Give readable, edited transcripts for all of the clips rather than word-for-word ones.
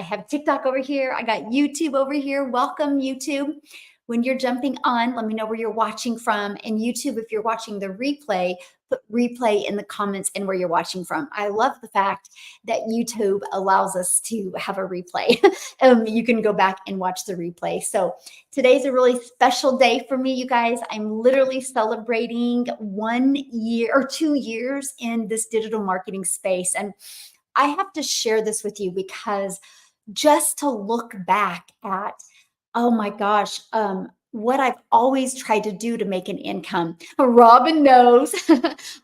have TikTok over here. I got YouTube over here. Welcome, YouTube. When you're jumping on, let me know where you're watching from. And YouTube, if you're watching the replay, put replay in the comments and where you're watching from. I love the fact that YouTube allows us to have a replay. You can go back and watch the replay. So today's a really special day for me, you guys. I'm literally celebrating 1 year or 2 years in this digital marketing space. And I have to share this with you because just to look back at, oh my gosh, what I've always tried to do to make an income. Robin knows.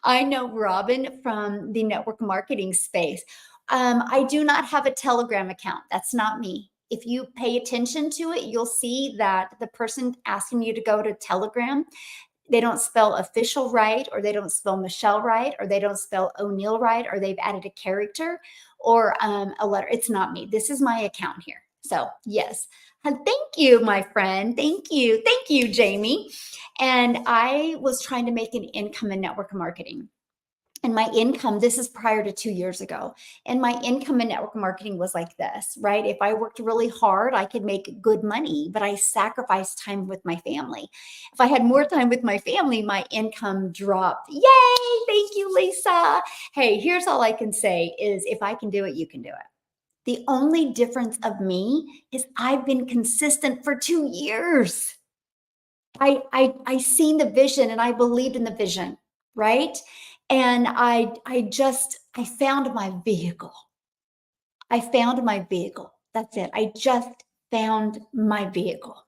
I know Robin from the network marketing space. I do not have a Telegram account. That's not me. If you pay attention to it, you'll see that the person asking you to go to Telegram, they don't spell official right, or they don't spell Michelle right, or they don't spell O'Neill right, or they've added a character or a letter. It's not me. This is my account here. So yes, thank you, my friend. Thank you. Thank you, Jamie. And I was trying to make an income in network marketing. And my income, this is prior to 2 years ago. And my income in network marketing was like this, right? If I worked really hard, I could make good money, but I sacrificed time with my family. If I had more time with my family, my income dropped. Yay! Thank you, Lisa. Hey, here's all I can say is if I can do it, you can do it. The only difference of me is I've been consistent for 2 years. I seen the vision and I believed in the vision, right? And I found my vehicle. I found my vehicle. That's it. I just found my vehicle.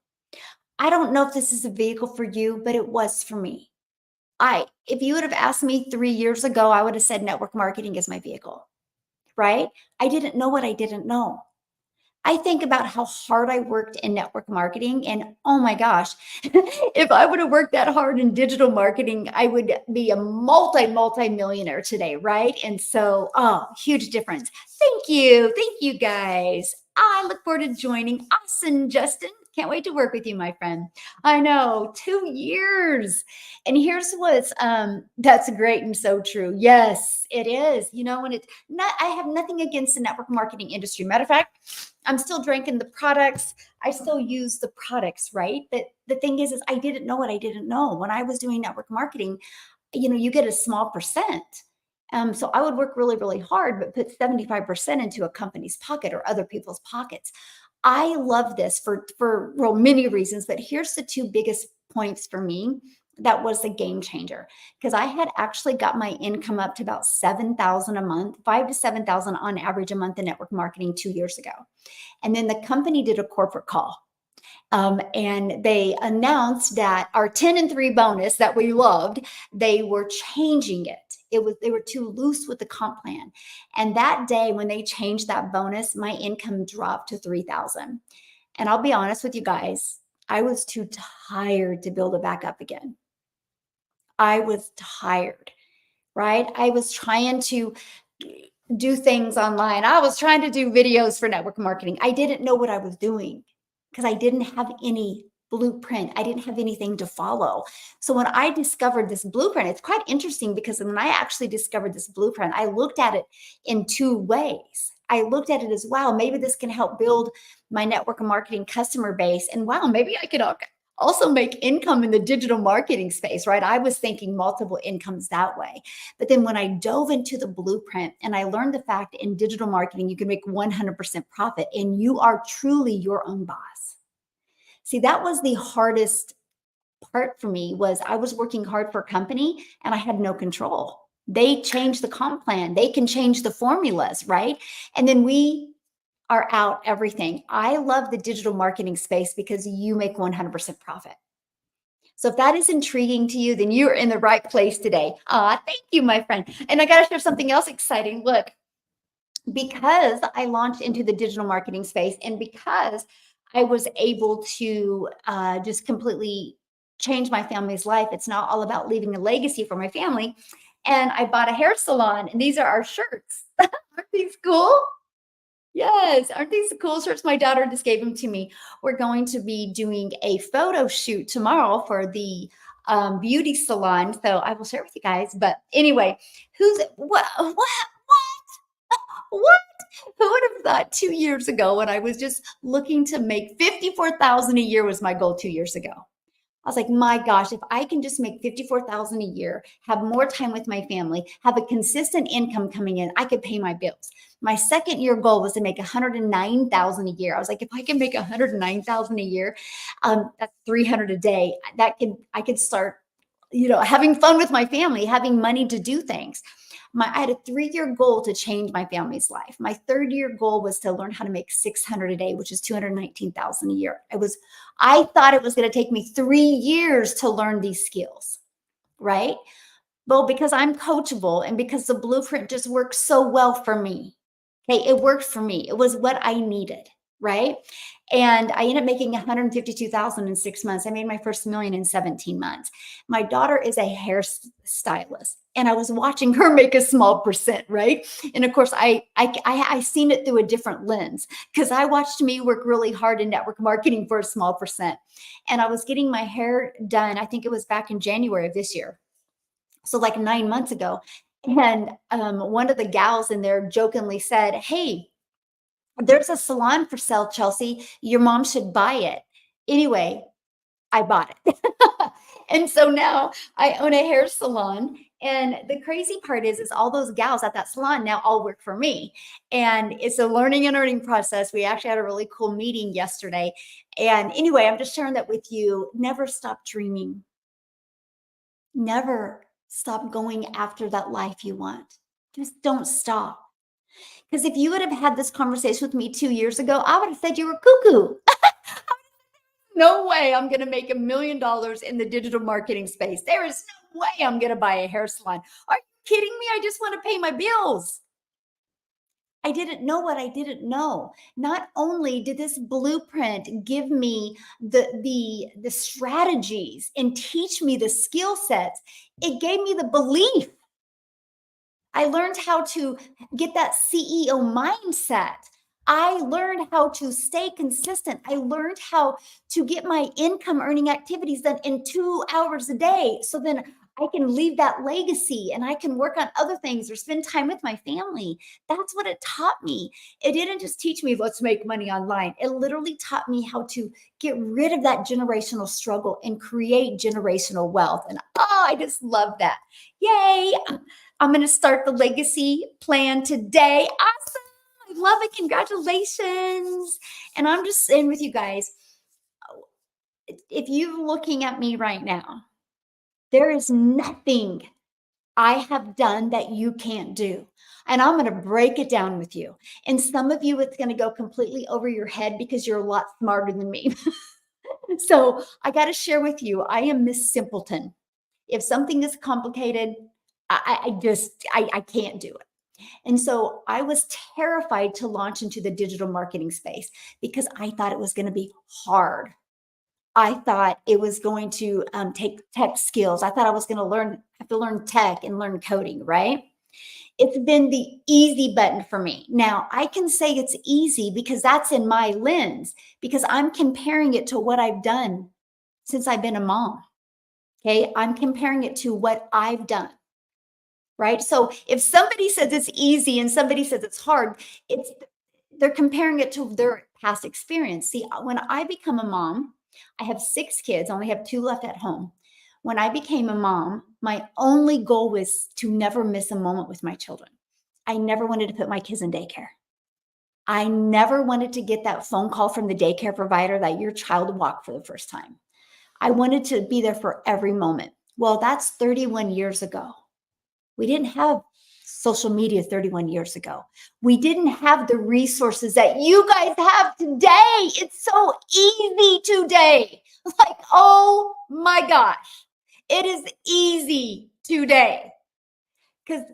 I don't know if this is a vehicle for you, but it was for me. If you would have asked me 3 years ago, I would have said network marketing is my vehicle, right? I didn't know what I didn't know. I think about how hard I worked in network marketing, and oh my gosh, if I would have worked that hard in digital marketing, I would be a multi-millionaire today, right? And so, oh, huge difference. Thank you. Thank you, guys. I look forward to joining. Awesome, Justin. Can't wait to work with you, my friend. I know, 2 years. And here's what's that's great and so true. Yes, it is. You know, when it's not, I have nothing against the network marketing industry. Matter of fact, I'm still drinking the products. I still use the products, right? But the thing is I didn't know what I didn't know. When I was doing network marketing, you know, you get a small percent. So I would work really, really hard, but put 75% into a company's pocket or other people's pockets. I love this for well, many reasons, but here's the two biggest points for me that was a game changer, because I had actually got my income up to about 7,000 a month, 5 to 7,000 on average a month in network marketing 2 years ago. And then the company did a corporate call. And they announced that our 10 and 3 bonus that we loved, they were changing it. They were too loose with the comp plan. And that day when they changed that bonus, my income dropped to 3,000. And I'll be honest with you guys, I was too tired to build it back up again. I was tired, right? I was trying to do things online. I was trying to do videos for network marketing. I didn't know what I was doing because I didn't have any blueprint. I didn't have anything to follow. So when I discovered this blueprint, it's quite interesting because when I actually discovered this blueprint, I looked at it in 2 ways. I looked at it as, wow, maybe this can help build my network marketing customer base. And wow, maybe I could also make income in the digital marketing space, right? I was thinking multiple incomes that way. But then when I dove into the blueprint and I learned the fact in digital marketing, you can make 100% profit and you are truly your own boss. See, that was the hardest part for me. Was I was working hard for a company and I had no control. They changed the comp plan. They can change the formulas, right? And then we are out everything. I love the digital marketing space because you make 100% profit. So if that is intriguing to you, then you're in the right place today. Thank you, my friend. And I got to share something else exciting. Look, because I launched into the digital marketing space and because I was able to just completely change my family's life, it's now all about leaving a legacy for my family. And I bought a hair salon, and these are our shirts. Aren't these cool? Yes, aren't these the cool shirts? My daughter just gave them to me. We're going to be doing a photo shoot tomorrow for the beauty salon. So I will share with you guys. But anyway, what? Who would have thought 2 years ago when I was just looking to make 54,000 a year was my goal 2 years ago. I was like, my gosh, if I can just make 54,000 a year, have more time with my family, have a consistent income coming in, I could pay my bills. My second year goal was to make 109,000 a year. I was like, if I can make 109,000 a year, that's 300 a day. I could start, having fun with my family, having money to do things. I had a 3-year goal to change my family's life. My third year goal was to learn how to make 600 a day, which is 219,000 a year. I thought it was going to take me 3 years to learn these skills, right? Well, because I'm coachable and because the blueprint just works so well for me. Okay, it worked for me. It was what I needed, right? And I ended up making 152,000 in 6 months. I made my first million in 17 months. My daughter is a hairstylist, and I was watching her make a small percent, right? And of course, I seen it through a different lens because I watched me work really hard in network marketing for a small percent. And I was getting my hair done, I think it was back in January of this year. So like 9 months ago. And one of the gals in there jokingly said, "Hey, there's a salon for sale, Chelsea. Your mom should buy it." Anyway, I bought it. And so now I own a hair salon. And the crazy part is all those gals at that salon now all work for me. And it's a learning and earning process. We actually had a really cool meeting yesterday. And anyway, I'm just sharing that with you. Never stop dreaming. Never stop going after that life you want. Just don't stop. Because if you would have had this conversation with me 2 years ago, I would have said you were cuckoo. No way I'm going to make $1 million in the digital marketing space. There is no way I'm going to buy a hair salon. Are you kidding me? I just want to pay my bills. I didn't know what I didn't know. Not only did this blueprint give me the strategies and teach me the skill sets, it gave me the belief. I learned how to get that CEO mindset. I learned how to stay consistent. I learned how to get my income earning activities done in 2 hours a day. So then I can leave that legacy and I can work on other things or spend time with my family. That's what it taught me. It didn't just teach me, let's make money online. It literally taught me how to get rid of that generational struggle and create generational wealth. And I just love that. Yay. I'm going to start the legacy plan today. Awesome. I love it. Congratulations. And I'm just saying with you guys, if you're looking at me right now, there is nothing I have done that you can't do. And I'm going to break it down with you. And some of you, it's going to go completely over your head because you're a lot smarter than me. So I got to share with you, I am Miss Simpleton. If something is complicated, I can't do it. And so I was terrified to launch into the digital marketing space because I thought it was going to be hard. I thought it was going to take tech skills. I thought I was going to have to learn tech and learn coding, right? It's been the easy button for me. Now, I can say it's easy because that's in my lens, because I'm comparing it to what I've done since I've been a mom. Okay. I'm comparing it to what I've done. Right. So if somebody says it's easy and somebody says it's hard, they're comparing it to their past experience. See, when I become a mom, I have 6 kids, I only have 2 left at home. When I became a mom, my only goal was to never miss a moment with my children. I never wanted to put my kids in daycare. I never wanted to get that phone call from the daycare provider that your child walked for the first time. I wanted to be there for every moment. Well, that's 31 years ago. We didn't have social media 31 years ago. We didn't have the resources that you guys have today. It's so easy today. Like, oh my gosh, it is easy today because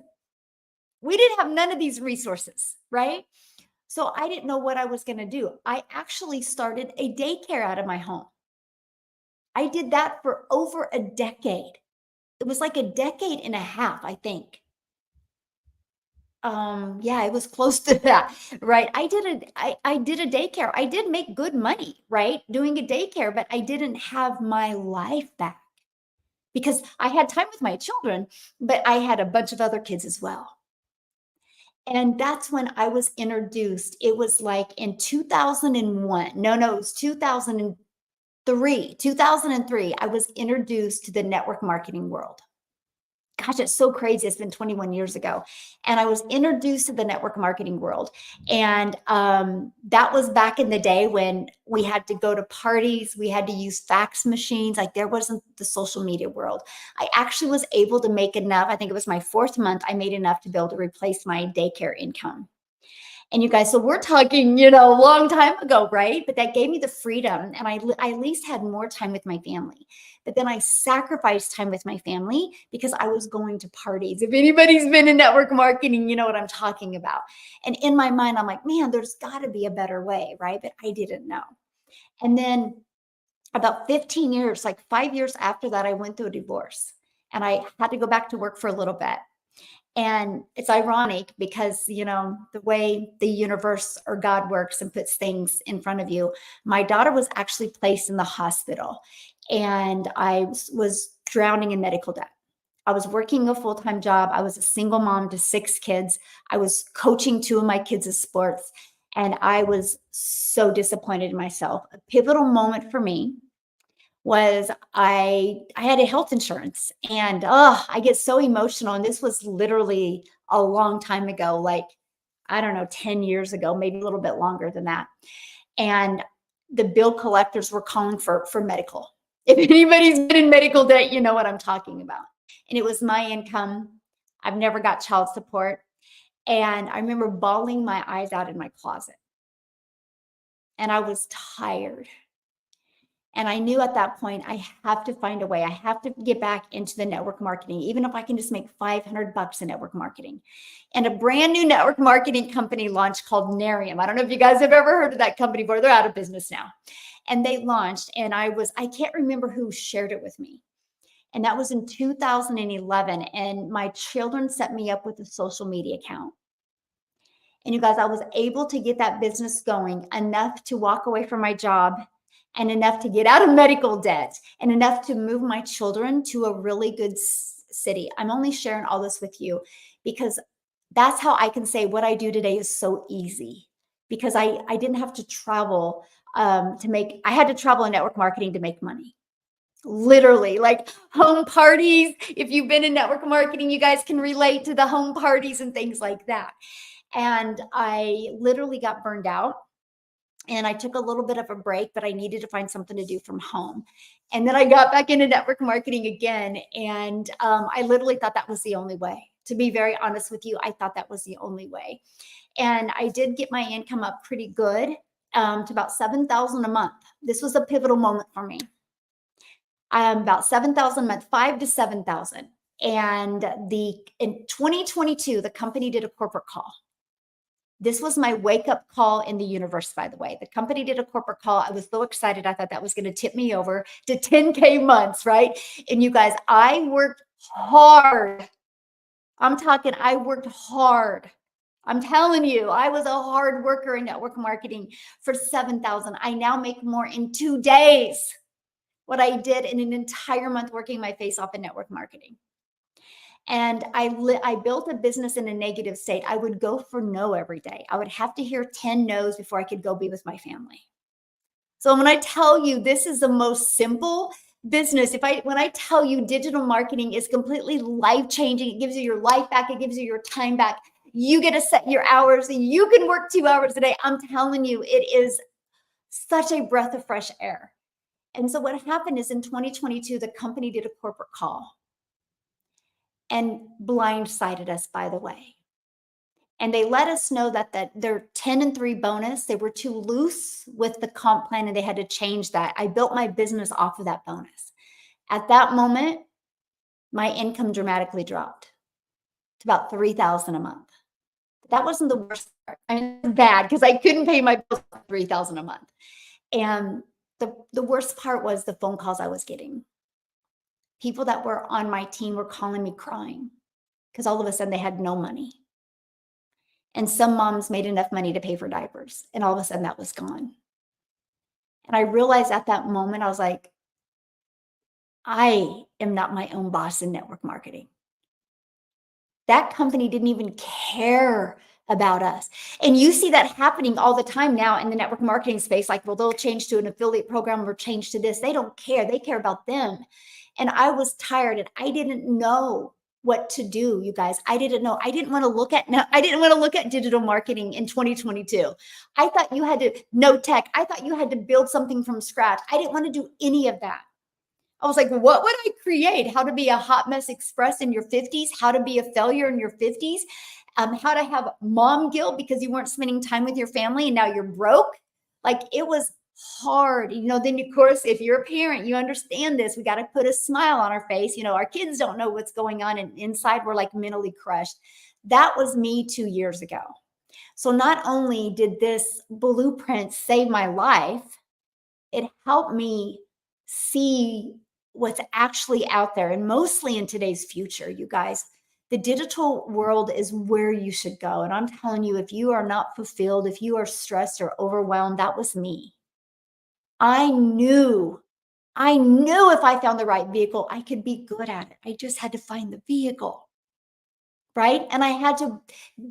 we didn't have none of these resources, right? So I didn't know what I was going to do. I actually started a daycare out of my home. I did that for over a decade. It was like a decade and a half, I think. Yeah, it was close to that, right? I did a daycare. I did make good money, right? Doing a daycare, but I didn't have my life back because I had time with my children, but I had a bunch of other kids as well. And that's when I was introduced. It was like in 2001. No, it was 2003. 2003, I was introduced to the network marketing world. Gosh, it's so crazy. It's been 21 years ago. And I was introduced to the network marketing world. And that was back in the day when we had to go to parties, we had to use fax machines. Like there wasn't the social media world. I actually was able to make enough. I think it was my fourth month. I made enough to be able to replace my daycare income. And you guys, so we're talking, a long time ago, right? But that gave me the freedom, and I at least had more time with my family. But then I sacrificed time with my family because I was going to parties. If anybody's been in network marketing, you know what I'm talking about. And in my mind, I'm like, man, there's got to be a better way, right? But I didn't know. And then about 15 years, like 5 years after that, I went through a divorce and I had to go back to work for a little bit. And it's ironic because, the way the universe or God works and puts things in front of you, my daughter was actually placed in the hospital and I was drowning in medical debt. I was working a full-time job. I was a single mom to 6 kids. I was coaching 2 of my kids' in sports, and I was so disappointed in myself. A pivotal moment for me was I had a health insurance, and I get so emotional, and this was literally a long time ago, like I don't know, 10 years ago, maybe a little bit longer than that. And the bill collectors were calling for medical. If anybody's been in medical debt, you know what I'm talking about. And it was my income. I've never got child support. And I remember bawling my eyes out in my closet. And I was tired. And I knew at that point, I have to find a way. I have to get back into the network marketing, even if I can just make $500 in network marketing. And a brand new network marketing company launched called Narium. I don't know if you guys have ever heard of that company before. They're out of business now. And they launched, and I can't remember who shared it with me. And that was in 2011. And my children set me up with a social media account. And you guys, I was able to get that business going enough to walk away from my job and enough to get out of medical debt and enough to move my children to a really good city. I'm only sharing all this with you because that's how I can say what I do today is so easy, because I didn't have to travel I had to travel in network marketing to make money. Literally, like home parties. If you've been in network marketing, you guys can relate to the home parties and things like that. And I literally got burned out. And I took a little bit of a break, but I needed to find something to do from home. And then I got back into network marketing again. And I literally thought that was the only way. To be very honest with you, I thought that was the only way. And I did get my income up pretty good to about $7,000 a month. This was a pivotal moment for me. About $7,000 a month, 5 to 7,000. And in 2022, the company did a corporate call. This was my wake up call in the universe, by the way. The company did a corporate call. I was so excited. I thought that was going to tip me over to 10K months, right? And you guys, I worked hard. I'm talking, I worked hard. I'm telling you, I was a hard worker in network marketing for 7,000. I now make more in 2 days what I did in an entire month working my face off in network marketing. And I built a business in a negative state. I would go for no every day. I would have to hear 10 no's before I could go be with my family. So when I tell you this is the most simple business, when I tell you digital marketing is completely life-changing, it gives you your life back, it gives you your time back. You get to set your hours and you can work 2 hours a day. I'm telling you, it is such a breath of fresh air. And so what happened is in 2022, the company did a corporate call and blindsided us, by the way. And they let us know that their 10 and 3 bonus, they were too loose with the comp plan and they had to change that. I built my business off of that bonus. At that moment, my income dramatically dropped to about 3,000 a month. That wasn't the worst part. I mean, it was bad because I couldn't pay my bills for 3,000 a month. And the worst part was the phone calls I was getting. People that were on my team were calling me crying because all of a sudden they had no money. And some moms made enough money to pay for diapers, and all of a sudden that was gone. And I realized at that moment, I was like, I am not my own boss in network marketing. That company didn't even care about us. And you see that happening all the time now in the network marketing space. Like, well, they'll change to an affiliate program or change to this. They don't care. They care about them. And I was tired and I didn't know what to do, you guys. I didn't know. I didn't want to look at digital marketing in 2022. I thought you had to know tech. I thought you had to build something from scratch. I didn't want to do any of that. I was like, what would I create? How to be a hot mess express in your 50s, how to be a failure in your 50s, how to have mom guilt because you weren't spending time with your family and now you're broke. Like, it was hard. Then of course, if you're a parent, you understand this. We got to put a smile on our face. Our kids don't know what's going on, and inside we're like mentally crushed. That was me 2 years ago. So not only did this blueprint save my life, it helped me see what's actually out there, and mostly in today's future, you guys. The digital world is where you should go. And I'm telling you, if you are not fulfilled, if you are stressed or overwhelmed, that was me. I knew if I found the right vehicle, I could be good at it. I just had to find the vehicle, right? And I had to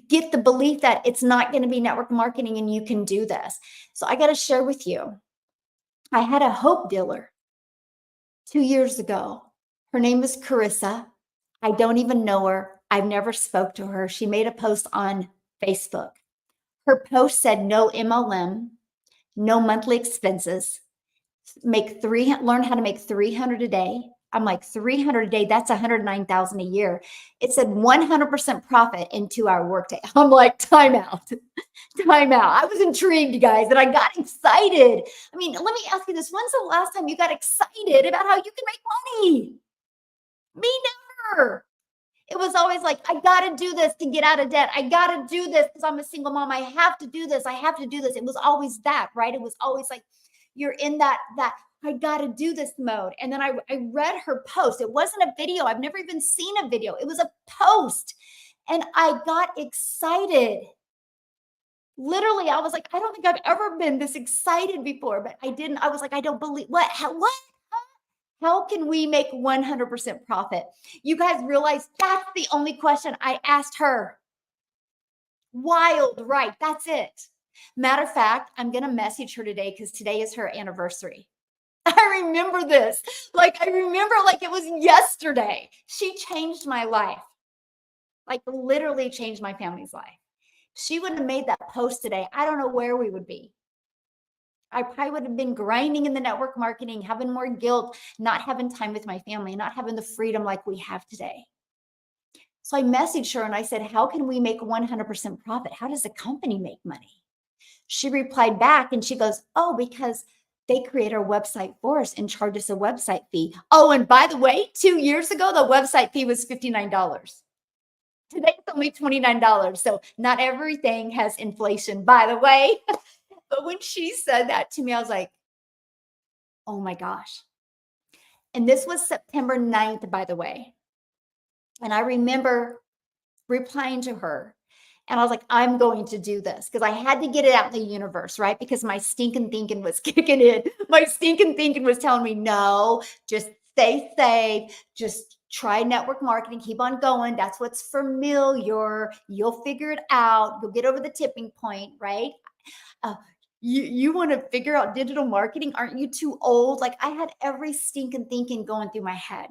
get the belief that it's not going to be network marketing and you can do this. So I got to share with you. I had a hope dealer 2 years ago. Her name is Carissa. I don't even know her. I've never spoke to her. She made a post on Facebook. Her post said, no MLM, no monthly expenses, learn how to make 300 a day. I'm like, 300 a day, that's 109,000 a year. It said 100% profit in 2-hour workday. I'm like, time out. I was intrigued, guys, and I got excited. I mean, let me ask you this. When's the last time you got excited about how you can make money? Me never. It was always like, I got to do this to get out of debt. I got to do this because I'm a single mom. I have to do this. I have to do this. It was always that, right? It was always like, you're in that I got to do this mode. And then I read her post. It wasn't a video. I've never even seen a video. It was a post. And I got excited. Literally, I was like, I don't think I've ever been this excited before, but I didn't. I was like, I don't believe what? How can we make 100% profit? You guys realize that's the only question I asked her. Wild, right? That's it. Matter of fact, I'm going to message her today because today is her anniversary. I remember this. I remember like it was yesterday. She changed my life. Like, literally changed my family's life. She would have made that post today. I don't know where we would be. I probably would have been grinding in the network marketing, having more guilt, not having time with my family, not having the freedom like we have today. So I messaged her and I said, how can we make 100% profit? How does a company make money? She replied back and she goes, oh, because they create our website for us and charge us a website fee. Oh, and by the way, 2 years ago, the website fee was $59. Today it's only $29. So not everything has inflation, by the way. But when she said that to me, I was like, oh my gosh. And this was September 9th, by the way. And I remember replying to her. And I was like, I'm going to do this because I had to get it out in the universe, right? Because my stinking thinking was kicking in. My stinking thinking was telling me, no, just stay safe. Just try network marketing. Keep on going. That's what's familiar. You'll figure it out. You'll get over the tipping point, right? You want to figure out digital marketing? Aren't you too old? Like, I had every stinking thinking going through my head.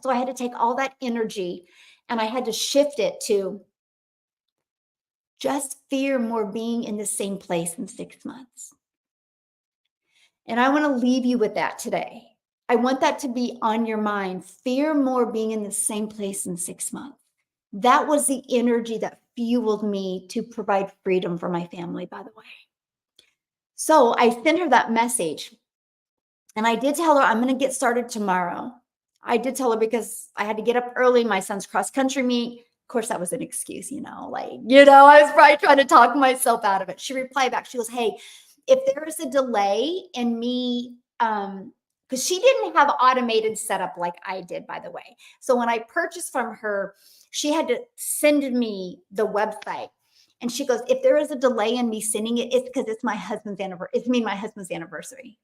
So I had to take all that energy and I had to shift it to just fear more being in the same place in 6 months. And I want to leave you with that today. I want that to be on your mind. Fear more being in the same place in 6 months. That was the energy that fueled me to provide freedom for my family, by the way. So I sent her that message. And I did tell her I'm going to get started tomorrow. I did tell her because I had to get up early. My son's cross country meet. Of course, that was an excuse, I was probably trying to talk myself out of it. She replied back. She goes, hey, if there is a delay in me, because she didn't have automated setup like I did, by the way. So when I purchased from her, she had to send me the website. And she goes, if there is a delay in me sending it, it's because it's my husband's anniversary. It's my husband's anniversary.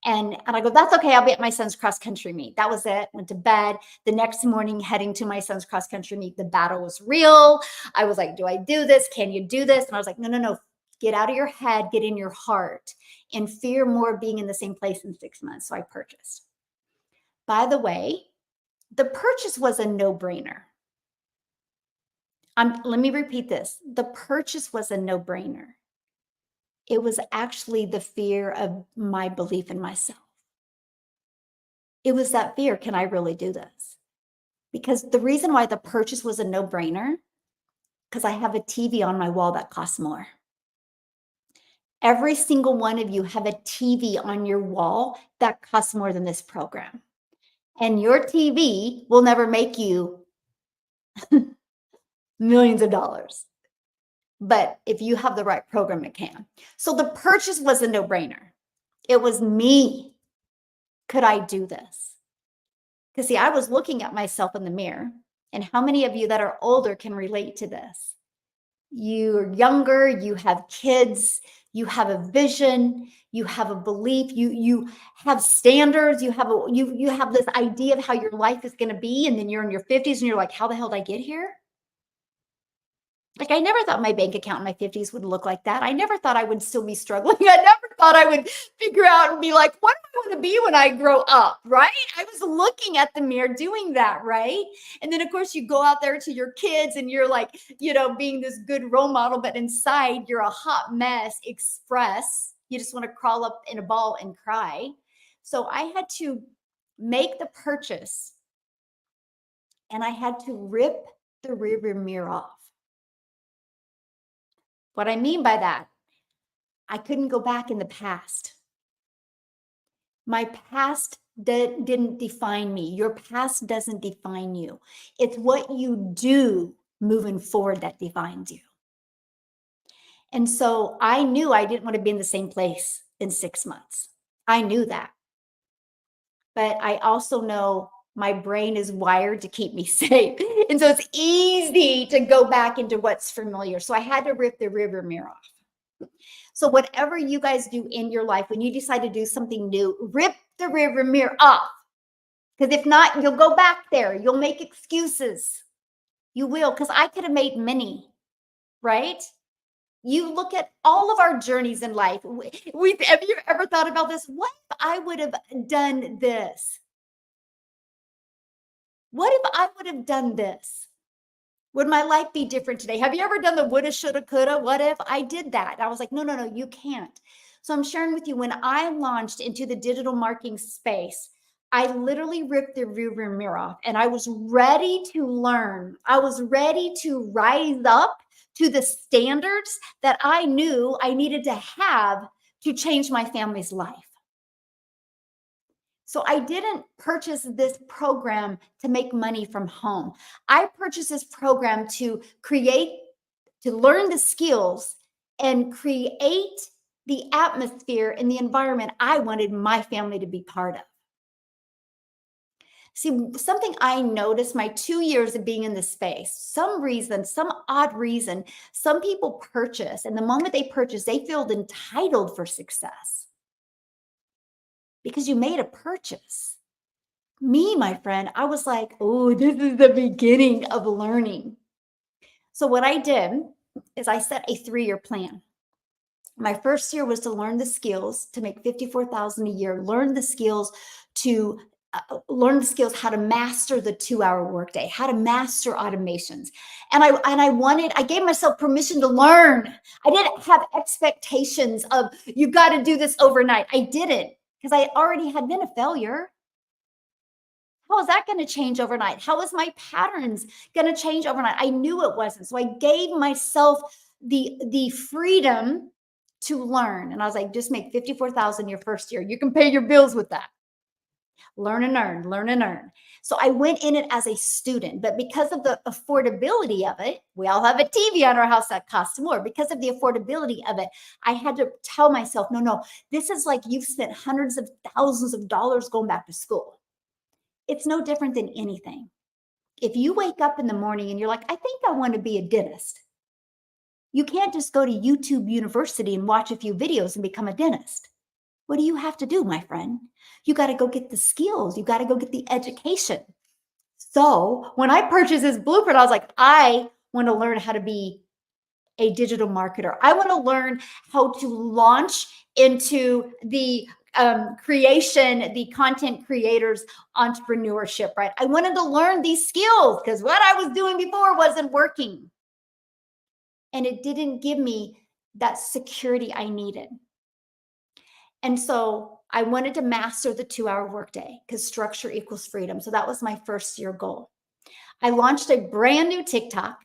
And I go, that's okay. I'll be at my son's cross country meet. That was it. Went to bed. The next morning, heading to my son's cross country meet, the battle was real. I was like, do I do this? Can you do this? And I was like, no, no, no. Get out of your head, get in your heart, and fear more of being in the same place in 6 months. So I purchased. By the way, the purchase was a no-brainer. Let me repeat this. The purchase was a no-brainer. It was actually the fear of my belief in myself. It was that fear, can I really do this? Because the reason why the purchase was a no-brainer, because I have a TV on my wall that costs more. Every single one of you have a TV on your wall that costs more than this program. And your TV will never make you millions of dollars. But if you have the right program, it can. So the purchase was a no-brainer. It was me. Could I do this? Because see, I was looking at myself in the mirror, and how many of you that are older can relate to this? You're younger, you have kids, you have a vision, you have a belief, you have standards, you have this idea of how your life is going to be, and then you're in your 50s and you're like, how the hell did I get here? Like, I never thought my bank account in my 50s would look like that. I never thought I would still be struggling. I never thought I would figure out and be like, what do I want to be when I grow up, right? I was looking at the mirror doing that, right? And then, of course, you go out there to your kids and you're like, being this good role model, but inside you're a hot mess express. You just want to crawl up in a ball and cry. So I had to make the purchase, and I had to rip the rearview mirror off. What I mean by that, I couldn't go back in the past. My past didn't define me. Your past doesn't define you. It's what you do moving forward that defines you. And so I knew I didn't want to be in the same place in 6 months. I knew that. But I also know my brain is wired to keep me safe. And so it's easy to go back into what's familiar. So I had to rip the rearview mirror off. So whatever you guys do in your life, when you decide to do something new, rip the rearview mirror off. Because if not, you'll go back there. You'll make excuses. You will, because I could have made many, right? You look at all of our journeys in life. Have you ever thought about this? What if I would have done this? What if I would have done this? Would my life be different today? Have you ever done the woulda, shoulda, coulda? What if I did that? I was like, no, no, no, you can't. So I'm sharing with you, when I launched into the digital marketing space, I literally ripped the rearview mirror off, and I was ready to learn. I was ready to rise up to the standards that I knew I needed to have to change my family's life. So I didn't purchase this program to make money from home. I purchased this program to learn the skills and create the atmosphere and the environment I wanted my family to be part of. See, something I noticed my 2 years of being in this space, some odd reason, some people purchase, and the moment they purchase, they feel entitled for success because you made a purchase. Me, my friend, I was like, oh, this is the beginning of learning. So what I did is I set a 3-year plan. My first year was to learn the skills to make $54,000 a year, learn the skills how to master the 2-hour workday, how to master automations. And I gave myself permission to learn. I didn't have expectations of, you got to do this overnight. I didn't, because I already had been a failure. How is that going to change overnight? How is my patterns going to change overnight? I knew it wasn't. So I gave myself the freedom to learn. And I was like, just make $54,000 your first year. You can pay your bills with that. Learn and earn, learn and earn. So I went in it as a student, but because of the affordability of it, we all have a TV on our house that costs more. Because of the affordability of it, I had to tell myself, no, this is like you've spent hundreds of thousands of dollars going back to school. It's no different than anything. If you wake up in the morning and you're like, I think I want to be a dentist, you can't just go to YouTube University and watch a few videos and become a dentist. What do you have to do, my friend? You got to go get the skills. You got to go get the education. So when I purchased this blueprint, I was like, I want to learn how to be a digital marketer. I want to learn how to launch into the creation, the content creators entrepreneurship, right? I wanted to learn these skills because what I was doing before wasn't working. And it didn't give me that security I needed. And so I wanted to master the 2-hour workday because structure equals freedom. So that was my first year goal. I launched a brand new TikTok.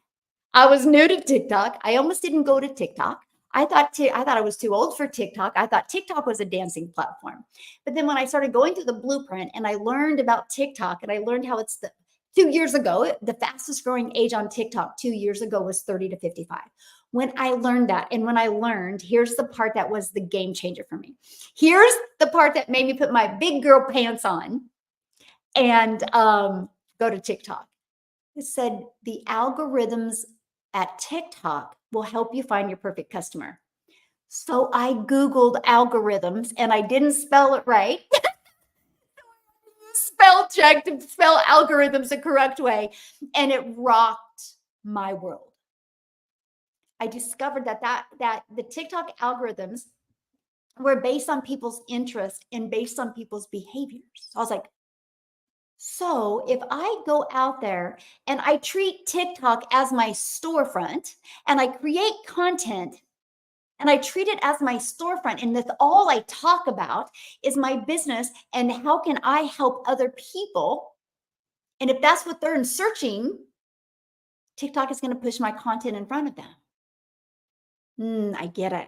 I was new to TikTok. I almost didn't go to TikTok. I thought I was too old for TikTok. I thought TikTok was a dancing platform. But then when I started going through the blueprint and I learned about TikTok and I learned how it's 2 years ago, the fastest growing age on TikTok 2 years ago was 30 to 55. When I learned that, and when I learned, here's the part that was the game changer for me. Here's the part that made me put my big girl pants on and go to TikTok. It said the algorithms at TikTok will help you find your perfect customer. So I Googled algorithms and I didn't spell it right. Spell check to spell algorithms the correct way. And it rocked my world. I discovered that the TikTok algorithms were based on people's interest and based on people's behaviors. So I was like, so if I go out there and I treat TikTok as my storefront and I create content and I treat it as my storefront, and that's all I talk about is my business and how can I help other people. And if that's what they're searching, TikTok is going to push my content in front of them. I get it.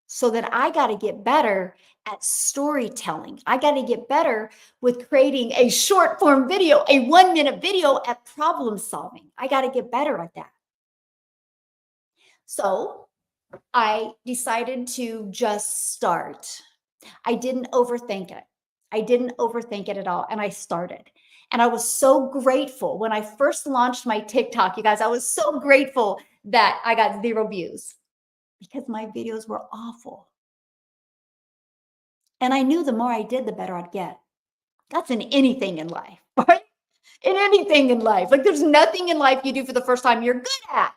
So that I got to get better at storytelling. I got to get better with creating a short form video, a 1-minute video at problem solving. I got to get better at that. So I decided to just start. I didn't overthink it. I didn't overthink it at all. And I started. And I was so grateful when I first launched my TikTok, you guys, I was so grateful that I got 0 views because my videos were awful. And I knew the more I did, the better I'd get. That's in anything in life, right? In anything in life. Like there's nothing in life you do for the first time you're good at.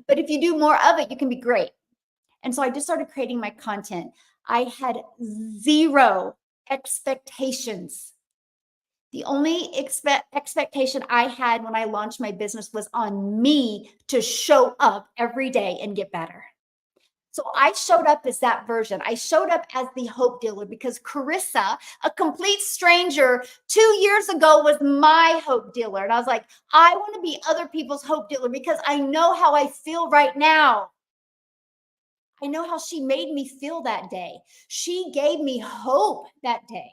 But if you do more of it, you can be great. And so I just started creating my content. I had 0 expectations. The only expectation I had when I launched my business was on me to show up every day and get better. So I showed up as that version. I showed up as the hope dealer because Carissa, a complete stranger 2 years ago, was my hope dealer. And I was like, I want to be other people's hope dealer because I know how I feel right now. I know how she made me feel that day. She gave me hope that day.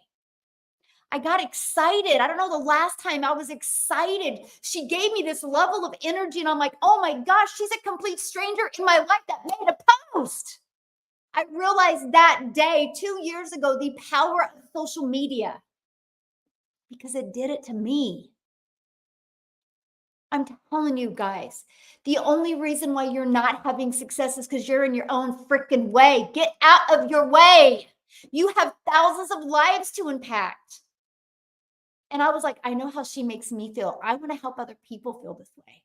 I got excited. I don't know the last time I was excited. She gave me this level of energy and I'm like, oh my gosh, she's a complete stranger in my life that made a post. I realized that day 2 years ago, the power of social media because it did it to me. I'm telling you guys, the only reason why you're not having success is because you're in your own freaking way. Get out of your way. You have thousands of lives to impact. And I was like, I know how she makes me feel. I want to help other people feel this way.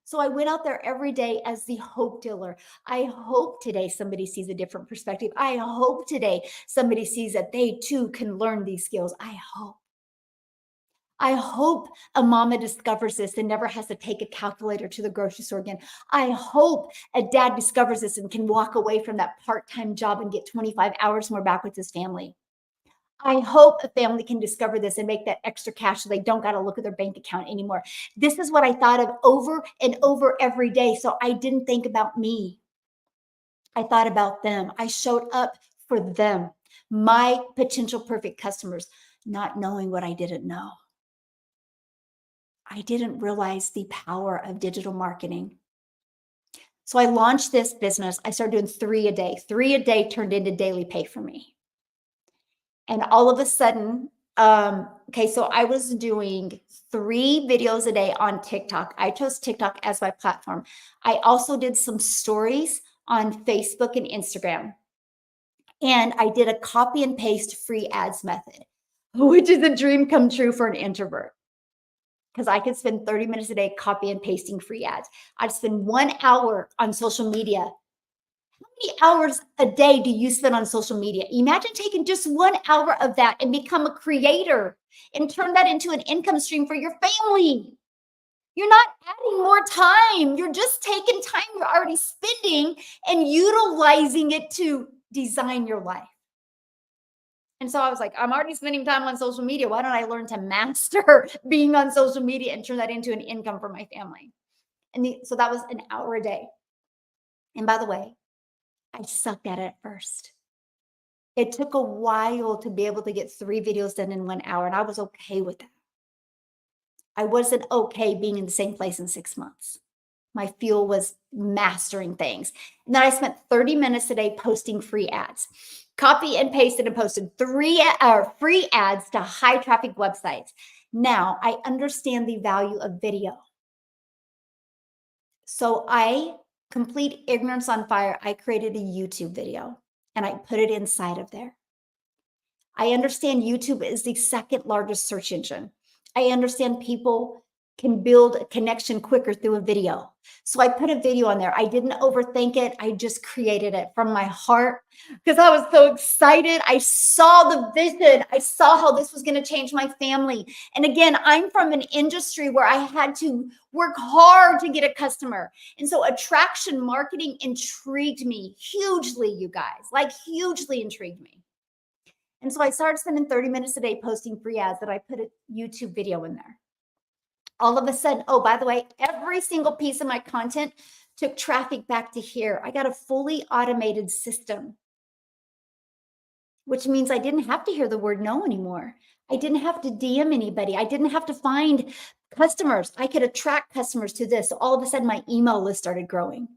So I went out there every day as the hope dealer. I hope today somebody sees a different perspective. I hope today somebody sees that they too can learn these skills. I hope. I hope a mama discovers this and never has to take a calculator to the grocery store again. I hope a dad discovers this and can walk away from that part-time job and get 25 hours more back with his family. I hope a family can discover this and make that extra cash so they don't got to look at their bank account anymore. This is what I thought of over and over every day. So I didn't think about me. I thought about them. I showed up for them, my potential perfect customers, not knowing what I didn't know. I didn't realize the power of digital marketing. So I launched this business. I started doing 3 a day. 3 a day turned into daily pay for me. And all of a sudden, so I was doing 3 videos a day on TikTok. I chose TikTok as my platform. I also did some stories on Facebook and Instagram. And I did a copy and paste free ads method, which is a dream come true for an introvert because I could spend 30 minutes a day copy and pasting free ads. I'd spend 1 hour on social media. How many hours a day do you spend on social media? Imagine taking just 1 hour of that and become a creator and turn that into an income stream for your family. You're not adding more time. You're just taking time you're already spending and utilizing it to design your life. And so I was like, I'm already spending time on social media. Why don't I learn to master being on social media and turn that into an income for my family? So that was an hour a day. And by the way, I sucked at it at first. It took a while to be able to get 3 videos done in 1 hour, and I was okay with that. I wasn't okay being in the same place in 6 months. My fuel was mastering things. And then I spent 30 minutes a day posting free ads. Copy and pasted and posted 3 free ads to high traffic websites. Now I understand the value of video. So complete ignorance on fire, I created a YouTube video and I put it inside of there. I understand YouTube is the second largest search engine. I understand people can build a connection quicker through a video. So I put a video on there. I didn't overthink it. I just created it from my heart because I was so excited. I saw the vision. I saw how this was going to change my family. And again, I'm from an industry where I had to work hard to get a customer. And so attraction marketing intrigued me hugely, you guys, like hugely intrigued me. And so I started spending 30 minutes a day posting free ads that I put a YouTube video in there. All of a sudden, oh, by the way, every single piece of my content took traffic back to here. I got a fully automated system, which means I didn't have to hear the word no anymore. I didn't have to DM anybody. I didn't have to find customers. I could attract customers to this. So all of a sudden, my email list started growing.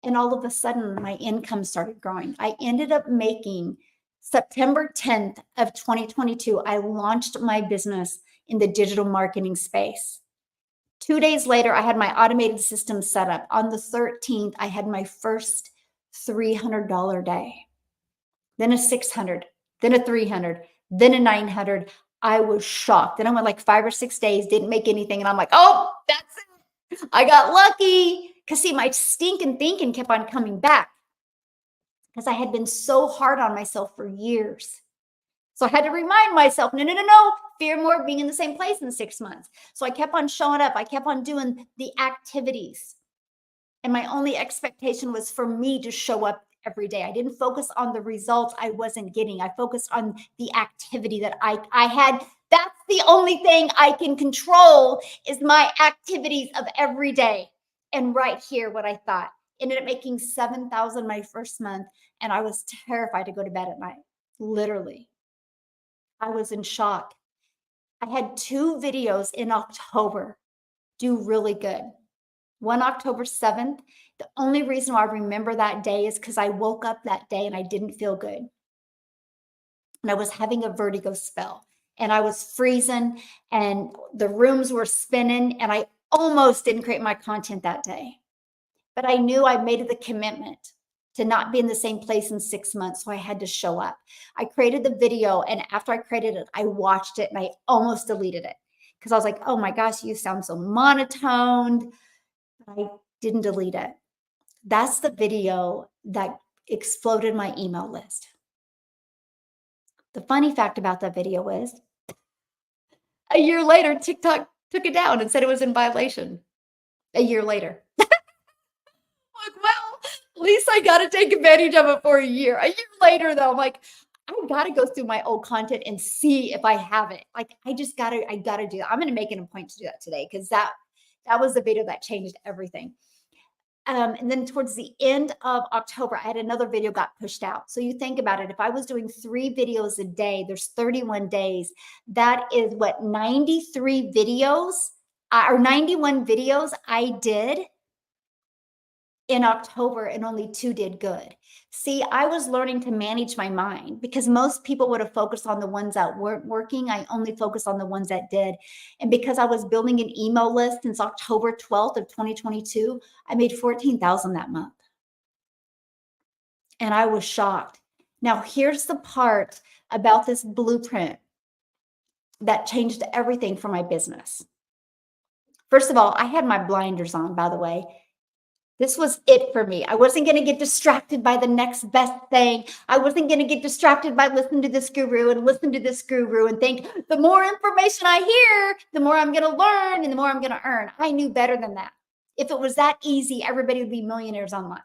And all of a sudden, my income started growing. I ended up making September 10th of 2022, I launched my business in the digital marketing space. 2 days later, I had my automated system set up. On the 13th, I had my first $300 day, then a 600, then a 300, then a 900. I was shocked. Then I went like 5 or 6 days, didn't make anything. And I'm like, oh, that's it. I got lucky. Because see, my stinking thinking kept on coming back because I had been so hard on myself for years. So I had to remind myself, no, fear more of being in the same place in 6 months. So I kept on showing up. I kept on doing the activities. And my only expectation was for me to show up every day. I didn't focus on the results I wasn't getting. I focused on the activity that I had. That's the only thing I can control is my activities of every day. And right here, what I thought, ended up making $7,000 my first month. And I was terrified to go to bed at night. Literally. I was in shock. I had 2 videos in October do really good. One October 7th. The only reason why I remember that day is because I woke up that day and I didn't feel good. And I was having a vertigo spell and I was freezing and the rooms were spinning and I almost didn't create my content that day. But I knew I made the commitment to not be in the same place in 6 months. So I had to show up. I created the video. And after I created it, I watched it and I almost deleted it because I was like, oh my gosh, you sound so monotoned. But I didn't delete it. That's the video that exploded my email list. The funny fact about that video is a year later, TikTok took it down and said it was in violation. A year later. Like, well, at least I got to take advantage of it for a year. A year later, though, I'm like, I got to go through my old content and see if I have it. Like, I got to do that. I'm going to make it a point to do that today because that was the video that changed everything. And then towards the end of October, I had another video got pushed out. So you think about it. If I was doing 3 videos a day, there's 31 days. That is what 93 videos or 91 videos I did in October and only 2 did good. See, I was learning to manage my mind because most people would have focused on the ones that weren't working. I only focused on the ones that did. And because I was building an email list since October 12th of 2022, I made $14,000 that month. And I was shocked. Now, here's the part about this blueprint that changed everything for my business. First of all, I had my blinders on, by the way. This was it for me. I wasn't going to get distracted by the next best thing. I wasn't going to get distracted by listening to this guru and listen to this guru and think the more information I hear, the more I'm going to learn and the more I'm going to earn. I knew better than that. If it was that easy, everybody would be millionaires online.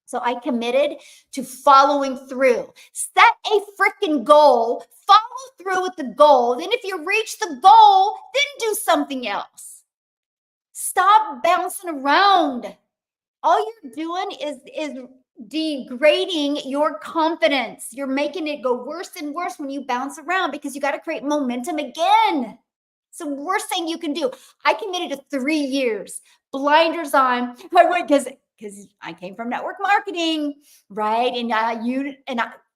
So I committed to following through. Set a freaking goal, follow through with the goal. Then if you reach the goal, then do something else. Stop bouncing around. All you're doing is degrading your confidence. You're making it go worse and worse when you bounce around because you got to create momentum again. It's the worst thing you can do. I committed to 3 years, blinders on. Because I came from network marketing, right? And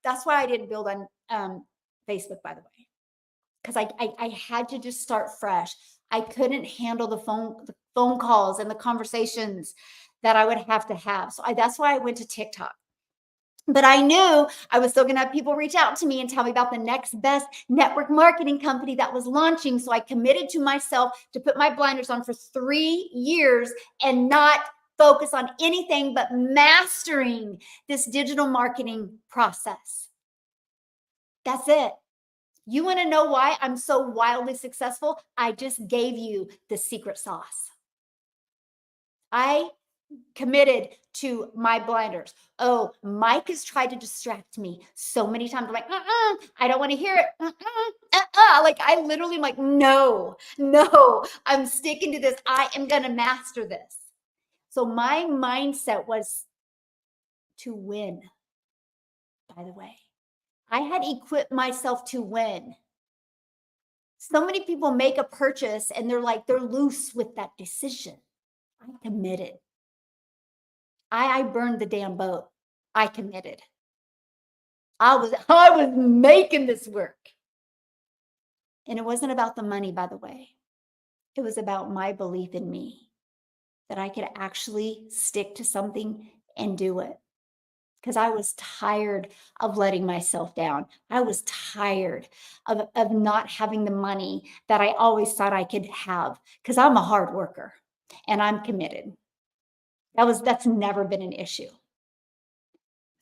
that's why I didn't build on Facebook, by the way, because I had to just start fresh. I couldn't handle the phone calls and the conversations that I would have to have. So that's why I went to TikTok. But I knew I was still going to have people reach out to me and tell me about the next best network marketing company that was launching. So I committed to myself to put my blinders on for 3 years and not focus on anything but mastering this digital marketing process. That's it. You want to know why I'm so wildly successful? I just gave you the secret sauce. I committed to my blinders. Oh, Mike has tried to distract me so many times. I'm like, I don't want to hear it. Like I literally am like, no, I'm sticking to this. I am going to master this. So my mindset was to win, by the way. I had equipped myself to win. So many people make a purchase and they're loose with that decision. I committed. I burned the damn boat. I committed. I was making this work. And it wasn't about the money, by the way. It was about my belief in me that I could actually stick to something and do it. Because I was tired of letting myself down. I was tired of not having the money that I always thought I could have because I'm a hard worker and I'm committed. That's never been an issue.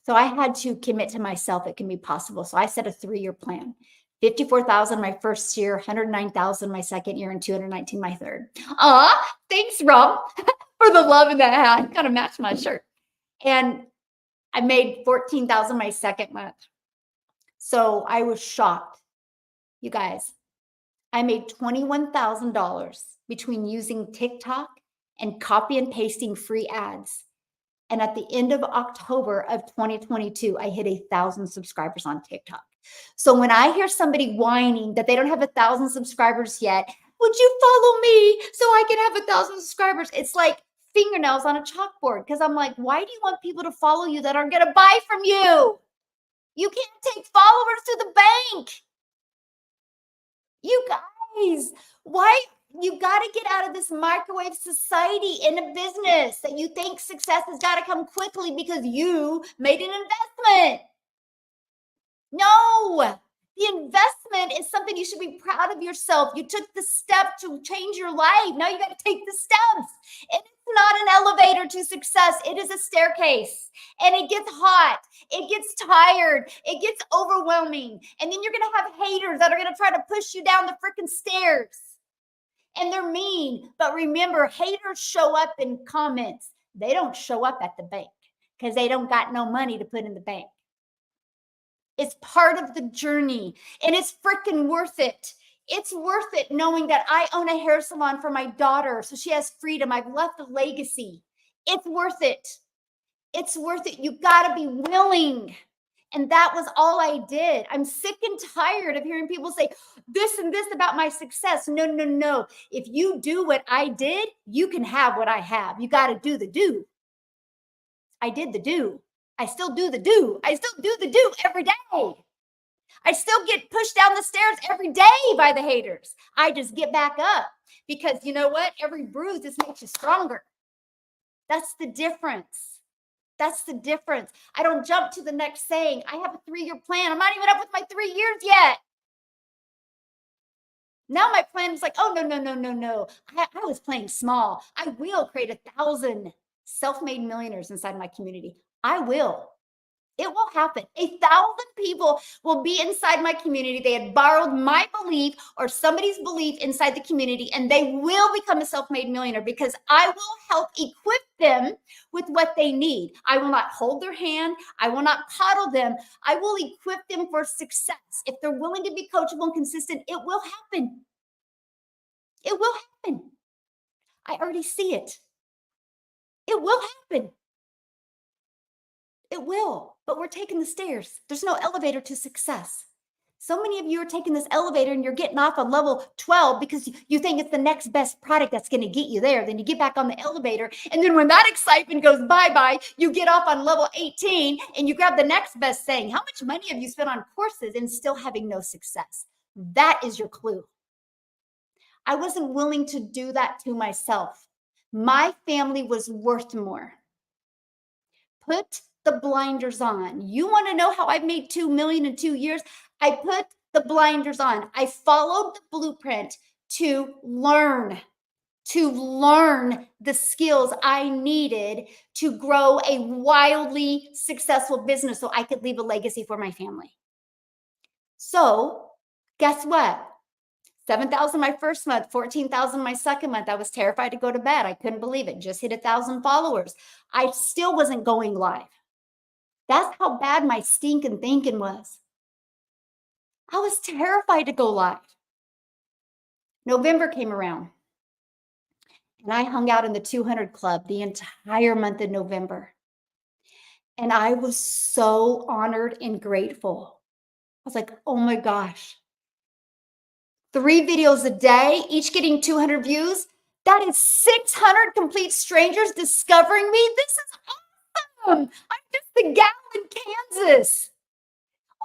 So I had to commit to myself it can be possible. So I set a 3-year plan. 54,000 my first year, 109,000 my second year, and 219 my third. Thanks, Rob, for the love in that hat. Kind of matched my shirt. And I made 14,000 my second month. So I was shocked. You guys, I made $21,000 between using TikTok and copy and pasting free ads. And at the end of October of 2022, I hit 1,000 subscribers on TikTok. So when I hear somebody whining that they don't have 1,000 subscribers yet, would you follow me so I can have 1,000 subscribers? It's like fingernails on a chalkboard because I'm like, why do you want people to follow you that aren't going to buy from you? You can't take followers to the bank. You guys, why? You got to get out of this microwave society in a business that you think success has got to come quickly because you made an investment. No, the investment is something you should be proud of yourself. You took the step to change your life. Now you got to take the steps. And it's not an elevator to success. It is a staircase. And it gets hot. It gets tired. It gets overwhelming. And then you're going to have haters that are going to try to push you down the freaking stairs. And they're mean. But remember, haters show up in comments. They don't show up at the bank because they don't got no money to put in the bank. It's part of the journey and it's freaking worth it. It's worth it knowing that I own a hair salon for my daughter so she has freedom. I've left a legacy. It's worth it. It's worth it. You got to be willing. And that was all I did. I'm sick and tired of hearing people say this and this about my success. No. If you do what I did, you can have what I have. You got to do the do. I did the do. I still do the do. I still do the do every day. I still get pushed down the stairs every day by the haters. I just get back up because you know what? Every bruise just makes you stronger. That's the difference. That's the difference. I don't jump to the next saying. I have a 3-year plan. I'm not even up with my 3 years yet. Now my plan is like, oh, no, no, no, no, no. I was playing small. I will create 1,000 self-made millionaires inside my community. I will. It will happen. 1,000 people will be inside my community. They had borrowed my belief or somebody's belief inside the community, and they will become a self-made millionaire because I will help equip them with what they need. I will not hold their hand. I will not coddle them. I will equip them for success. If they're willing to be coachable and consistent, it will happen. It will happen. I already see it. It will happen. It will, but we're taking the stairs. There's no elevator to success. So many of you are taking this elevator and you're getting off on level 12 because you think it's the next best product that's going to get you there. Then you get back on the elevator. And then when that excitement goes bye-bye, you get off on level 18 and you grab the next best thing. How much money have you spent on courses and still having no success? That is your clue. I wasn't willing to do that to myself. My family was worth more. Put the blinders on. You want to know how I made 2 million in 2 years? I put the blinders on. I followed the blueprint to learn the skills I needed to grow a wildly successful business so I could leave a legacy for my family. So, guess what? 7,000 my first month, 14,000 my second month. I was terrified to go to bed. I couldn't believe it. Just hit 1,000 followers. I still wasn't going live. That's how bad my stinking thinking was. I was terrified to go live. November came around and I hung out in the 200 Club the entire month of November. And I was so honored and grateful. I was like, oh my gosh, 3 videos a day, each getting 200 views. That is 600 complete strangers discovering me. This is awesome. I'm just the gal in Kansas.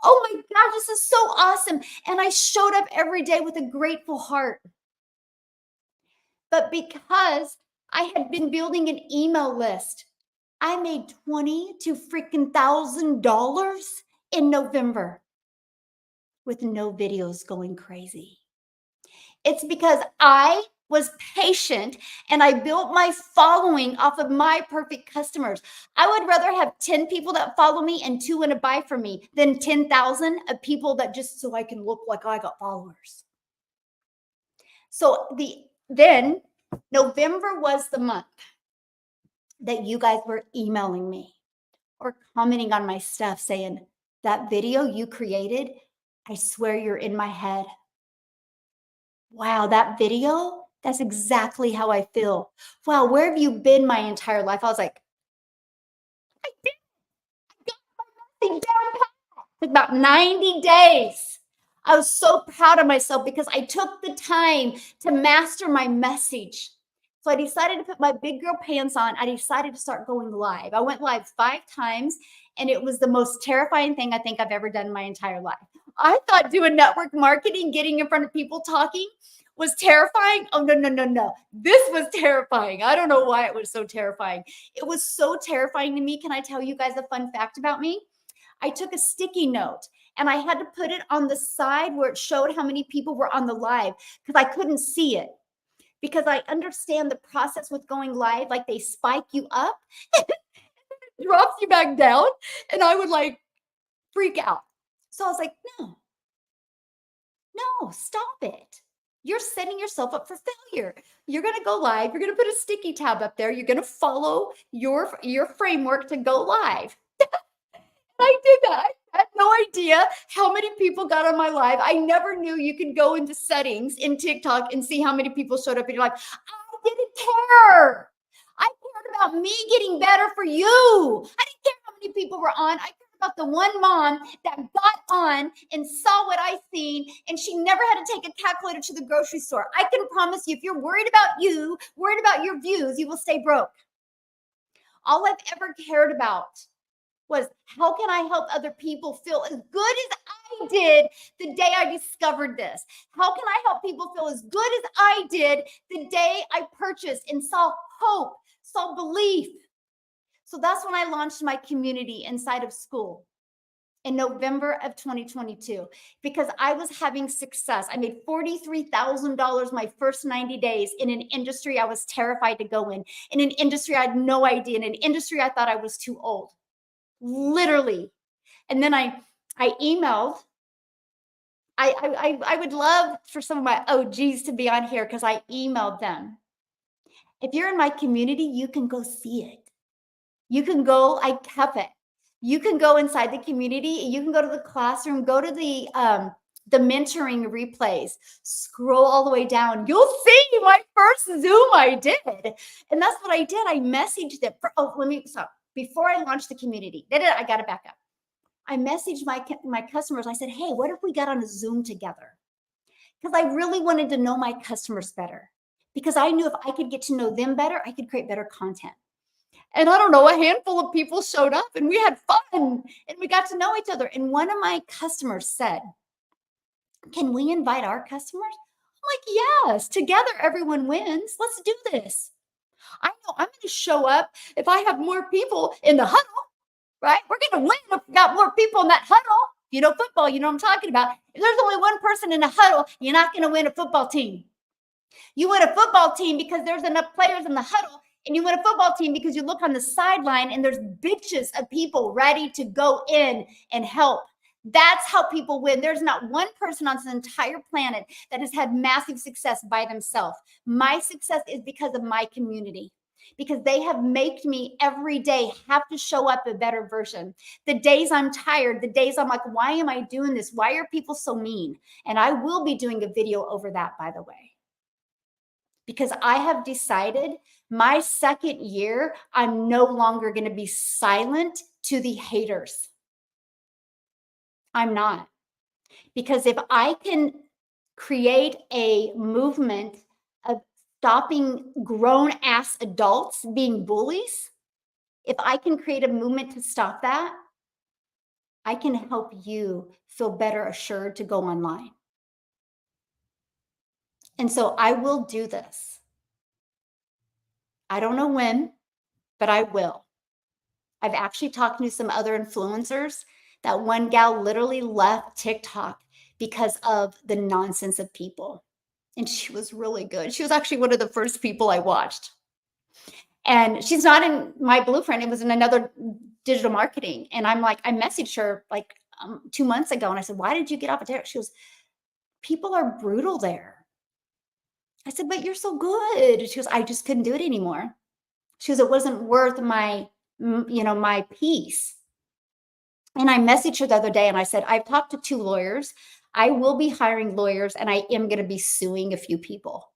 Oh my gosh, this is so awesome. And I showed up every day with a grateful heart. But because I had been building an email list, I made $20,000 to freaking $1,000 in November with no videos going crazy. It's because I was patient and I built my following off of my perfect customers. I would rather have 10 people that follow me and 2 want to buy from me than 10,000 of people that just so I can look like I got followers. So then November was the month that you guys were emailing me or commenting on my stuff saying, that video you created, I swear you're in my head. Wow, that video, that's exactly how I feel. Wow, where have you been my entire life? I was like, I did. I got my message down pat. It took about 90 days. I was so proud of myself because I took the time to master my message. So I decided to put my big girl pants on. I decided to start going live. I went live 5 times, and it was the most terrifying thing I think I've ever done in my entire life. I thought doing network marketing, getting in front of people talking was terrifying. Oh, no, no, no, no. This was terrifying. I don't know why it was so terrifying. It was so terrifying to me. Can I tell you guys a fun fact about me? I took a sticky note and I had to put it on the side where it showed how many people were on the live because I couldn't see it. Because I understand the process with going live, like they spike you up, drops you back down, and I would like freak out. So I was like, no, stop it. You're setting yourself up for failure. You're going to go live. You're going to put a sticky tab up there. You're going to follow your framework to go live. I did that. I had no idea how many people got on my live. I never knew you could go into settings in TikTok and see how many people showed up in your live. I didn't care. I cared about me getting better for you. I didn't care how many people were on. I cared about the one mom that got on and saw what I seen, and she never had to take a calculator to the grocery store. I can promise you, if you're worried about you, worried about your views, you will stay broke. All I've ever cared about was how can I help other people feel as good as I did the day I discovered this? How can I help people feel as good as I did the day I purchased and saw hope, saw belief, So that's when I launched my community inside of school in November of 2022 because I was having success. I made $43,000 my first 90 days in an industry I was terrified to go in an industry I had no idea, in an industry I thought I was too old, literally. And then I emailed. I would love for some of my OGs to be on here because I emailed them. If you're in my community, you can go see it. You can go, I kept it. You can go inside the community, you can go to the classroom, go to the mentoring replays, scroll all the way down. You'll see my first Zoom I did. And that's what I did. I messaged them. Let me stop. Before I launched the community, I got to back up. I messaged my customers. I said, hey, what if we got on a Zoom together? Because I really wanted to know my customers better. Because I knew if I could get to know them better, I could create better content. And I don't know, a handful of people showed up and we had fun and we got to know each other. And one of my customers said, can we invite our customers? I'm like, yes, together everyone wins. Let's do this. I know I'm going to show up if I have more people in the huddle, right? We're going to win if we got more people in that huddle. You know, football, you know what I'm talking about. If there's only one person in a huddle, you're not going to win a football team. You win a football team because there's enough players in the huddle. And you win a football team because you look on the sideline and there's bitches of people ready to go in and help. That's how people win. There's not one person on this entire planet that has had massive success by themselves. My success is because of my community, because they have made me every day have to show up a better version. The days I'm tired, the days I'm like, why am I doing this? Why are people so mean? And I will be doing a video over that, by the way. Because I have decided my second year, I'm no longer going to be silent to the haters. I'm not. Because if I can create a movement of stopping grown ass adults being bullies, if I can create a movement to stop that, I can help you feel better assured to go online. And so I will do this. I don't know when, but I will. I've actually talked to some other influencers. That one gal literally left TikTok because of the nonsense of people. And she was really good. She was actually one of the first people I watched. And she's not in my blueprint. It was in another digital marketing. And I'm like, I messaged her like 2 months ago. And I said, why did you get off of TikTok? She goes, people are brutal there. I said, but you're so good. She goes, I just couldn't do it anymore. She goes, it wasn't worth my peace. And I messaged her the other day and I said, I've talked to 2 lawyers. I will be hiring lawyers and I am going to be suing a few people.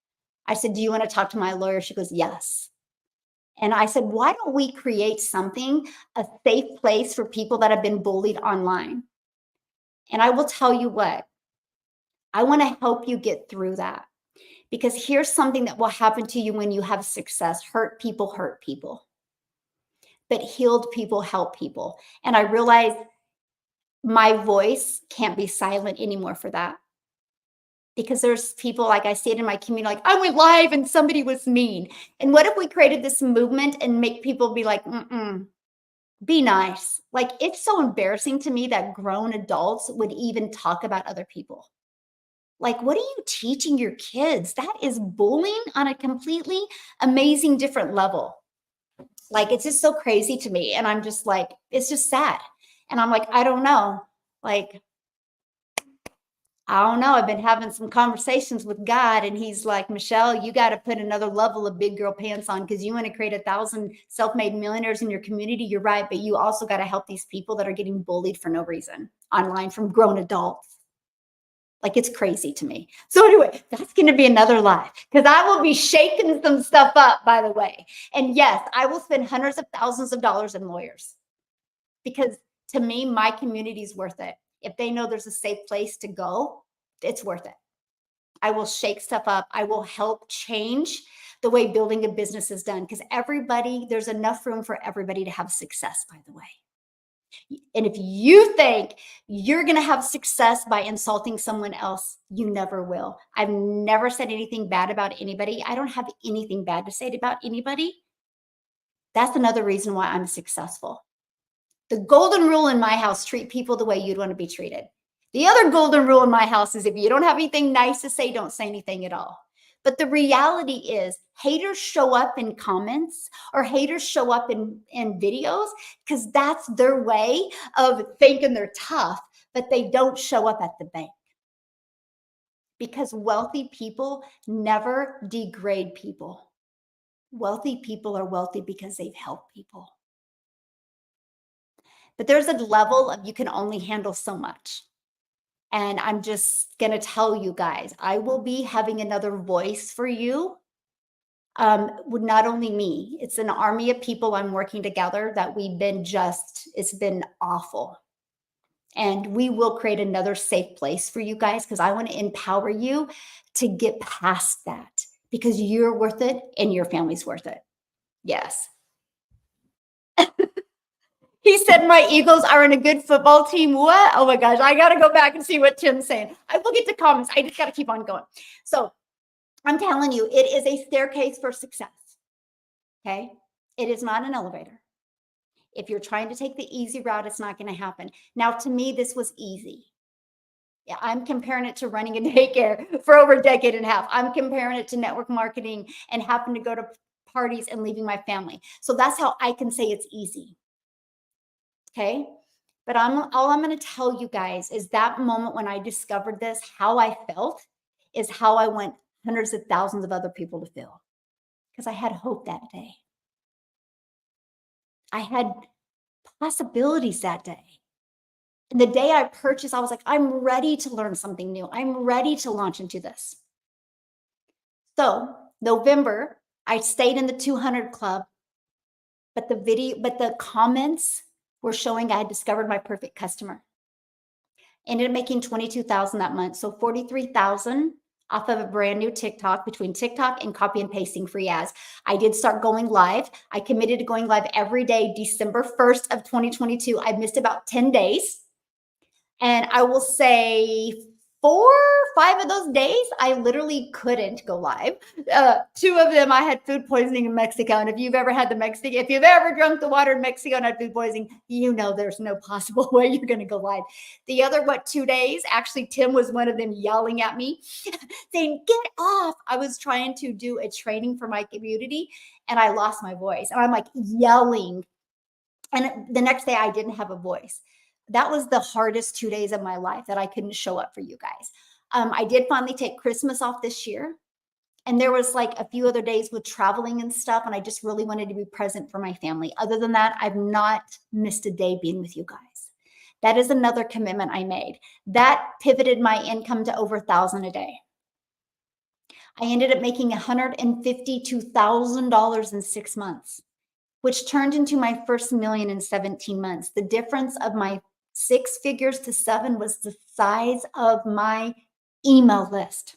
I said, do you want to talk to my lawyer? She goes, yes. And I said, why don't we create something, a safe place for people that have been bullied online? And I will tell you what, I want to help you get through that. Because here's something that will happen to you when you have success. Hurt people hurt people. But healed people help people. And I realized my voice can't be silent anymore for that. Because there's people, like I see it in my community, like I went live and somebody was mean. And what if we created this movement and make people be like, be nice? Like, it's so embarrassing to me that grown adults would even talk about other people. Like, what are you teaching your kids? That is bullying on a completely amazing different level. Like, it's just so crazy to me. And I'm just like, it's just sad. And I'm like, I don't know. Like, I don't know. I've been having some conversations with God, and he's like, Michelle, you got to put another level of big girl pants on because you want to create 1,000 self-made millionaires in your community. You're right. But you also got to help these people that are getting bullied for no reason online from grown adults. Like, it's crazy to me. So anyway, that's going to be another live because I will be shaking some stuff up, by the way. And yes, I will spend hundreds of thousands of dollars in lawyers because to me, my community is worth it. If they know there's a safe place to go, it's worth it. I will shake stuff up. I will help change the way building a business is done because there's enough room for everybody to have success, by the way. And if you think you're going to have success by insulting someone else, you never will. I've never said anything bad about anybody. I don't have anything bad to say about anybody. That's another reason why I'm successful. The golden rule in my house, treat people the way you'd want to be treated. The other golden rule in my house is if you don't have anything nice to say, don't say anything at all. But the reality is haters show up in comments or haters show up in videos because that's their way of thinking they're tough, but they don't show up at the bank. Because wealthy people never degrade people. Wealthy people are wealthy because they've helped people. But there's a level of you can only handle so much. And I'm just going to tell you guys, I will be having another voice for you. With not only me, it's an army of people I'm working together that it's been awful. And we will create another safe place for you guys because I want to empower you to get past that because you're worth it and your family's worth it. Yes. He said my Eagles are in a good football team. What? Oh my gosh. I got to go back and see what Tim's saying. I will get to comments. I just got to keep on going. So I'm telling you, it is a staircase for success. Okay. It is not an elevator. If you're trying to take the easy route, it's not going to happen. Now, to me, this was easy. Yeah, I'm comparing it to running a daycare for over a decade and a half. I'm comparing it to network marketing and having to go to parties and leaving my family. So that's how I can say it's easy. Okay. But all I'm going to tell you guys is that moment when I discovered this, how I felt is how I want hundreds of thousands of other people to feel because I had hope that day. I had possibilities that day. And the day I purchased, I was like, I'm ready to learn something new. I'm ready to launch into this. So November, I stayed in the 200 club, but the comments were showing I had discovered my perfect customer. Ended up making 22,000 that month. So 43,000 off of a brand new TikTok between TikTok and copy and pasting free ads. I did start going live. I committed to going live every day, December 1st of 2022. I missed about 10 days. And I will say 5 of those days, I literally couldn't go live. 2 of them, I had food poisoning in Mexico. And if you've ever if you've ever drunk the water in Mexico and had food poisoning, you know there's no possible way you're going to go live. The other, 2 days, actually, Tim was one of them yelling at me, saying, get off. I was trying to do a training for my community and I lost my voice. And I'm like yelling. And the next day, I didn't have a voice. That was the hardest 2 days of my life that I couldn't show up for you guys. I did finally take Christmas off this year. And there was like a few other days with traveling and stuff. And I just really wanted to be present for my family. Other than that, I've not missed a day being with you guys. That is another commitment I made. That pivoted my income to over $1,000 a day. I ended up making $152,000 in 6 months, which turned into my first million in 17 months. The difference of my 6 figures to 7 was the size of my email list.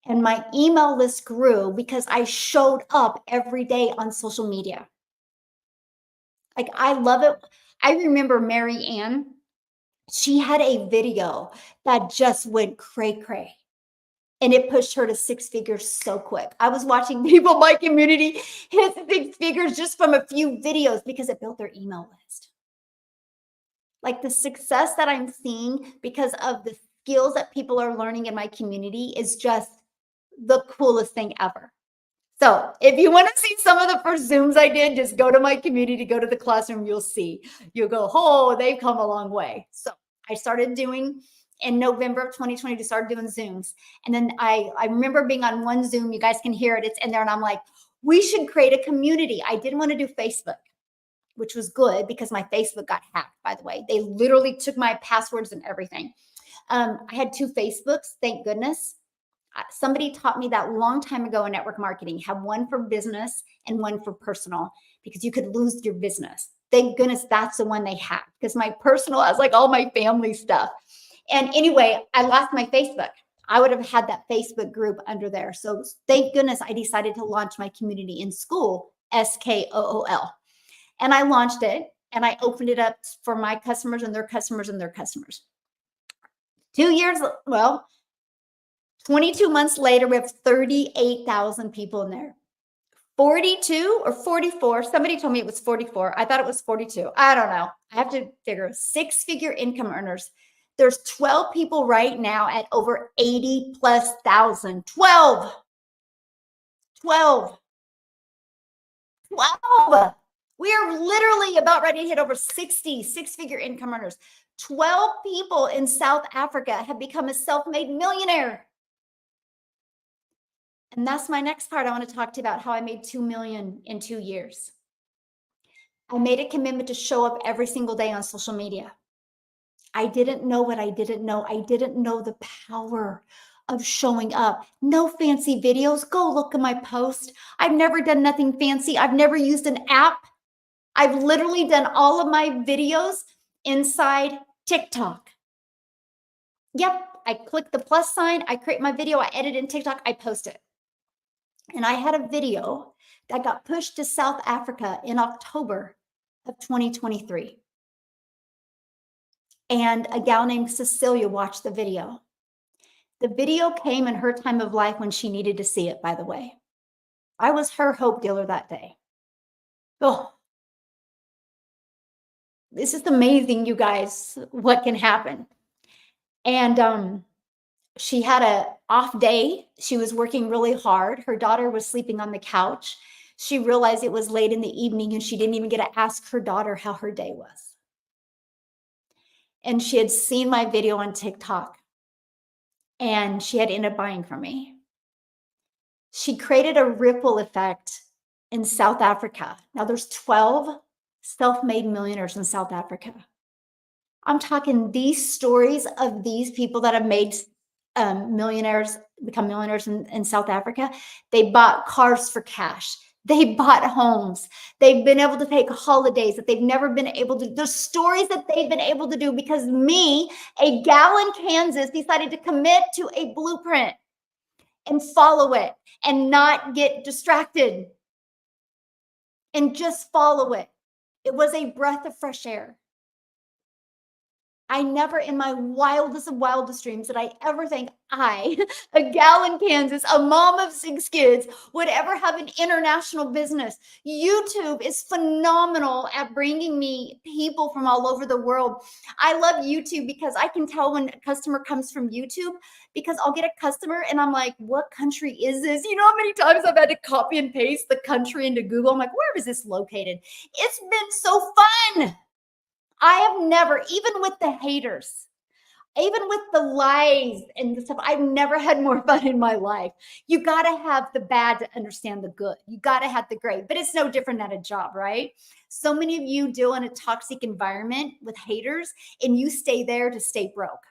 And my email list grew because I showed up every day on social media. Like, I love it. I remember Mary Ann, she had a video that just went cray cray. And it pushed her to 6 figures so quick. I was watching people in my community hit 6 figures just from a few videos because it built their email list. Like, the success that I'm seeing because of the skills that people are learning in my community is just the coolest thing ever. So if you want to see some of the first Zooms I did, just go to my community, go to the classroom, you'll see. You'll go, oh, they've come a long way. So I started doing in November of 2020 to start doing Zooms. And then I remember being on one Zoom, you guys can hear it, it's in there. And I'm like, we should create a community. I didn't want to do Facebook, which was good because my Facebook got hacked, by the way. They literally took my passwords and everything. I had 2 Facebooks, thank goodness. Somebody taught me that long time ago in network marketing, have one for business and one for personal because you could lose your business. Thank goodness that's the one they hacked because my personal has like all my family stuff. And anyway, I lost my Facebook. I would have had that Facebook group under there. So thank goodness I decided to launch my community in school, SKOOL. And I launched it and I opened it up for my customers and their customers and their customers. 2 years, 22 months later, we have 38,000 people in there. 42 or 44. Somebody told me it was 44. I thought it was 42. I don't know. I have to figure six-figure income earners. There's 12 people right now at over 80 plus thousand. 12. 12. 12. We are literally about ready to hit over 60 six-figure income earners. 12 people in South Africa have become a self-made millionaire. And that's my next part. I want to talk to you about how I made 2 million in 2 years. I made a commitment to show up every single day on social media. I didn't know what I didn't know. I didn't know the power of showing up. No fancy videos. Go look at my post. I've never done nothing fancy. I've never used an app. I've literally done all of my videos inside TikTok. Yep, I click the plus sign, I create my video, I edit in TikTok, I post it. And I had a video that got pushed to South Africa in October of 2023. And a gal named Cecilia watched the video. The video came in her time of life when she needed to see it, by the way. I was her hope dealer that day. Oh, this is amazing, you guys, what can happen. And she had a off day. She was working really hard. Her daughter was sleeping on the couch. She realized it was late in the evening and she didn't even get to ask her daughter how her day was. And she had seen my video on TikTok and she had ended up buying from me. She created a ripple effect in South Africa. Now there's 12 self-made millionaires in South Africa. I'm talking these stories of these people that have made millionaires, become millionaires in South Africa. They bought cars for cash. They bought homes. They've been able to take holidays that they've never been able to. There's stories that they've been able to do because me, a gal in Kansas, decided to commit to a blueprint and follow it and not get distracted and just follow it. It was a breath of fresh air. I never in my wildest of wildest dreams did I ever think I, a gal in Kansas, a mom of 6 kids, would ever have an international business. YouTube is phenomenal at bringing me people from all over the world. I love YouTube because I can tell when a customer comes from YouTube because I'll get a customer and I'm like, what country is this? You know how many times I've had to copy and paste the country into Google? I'm like, where is this located? It's been so fun. I have never, even with the haters, even with the lies and the stuff, I've never had more fun in my life. You got to have the bad to understand the good. You got to have the great, but it's no different than a job, right? So many of you deal in a toxic environment with haters and you stay there to stay broke,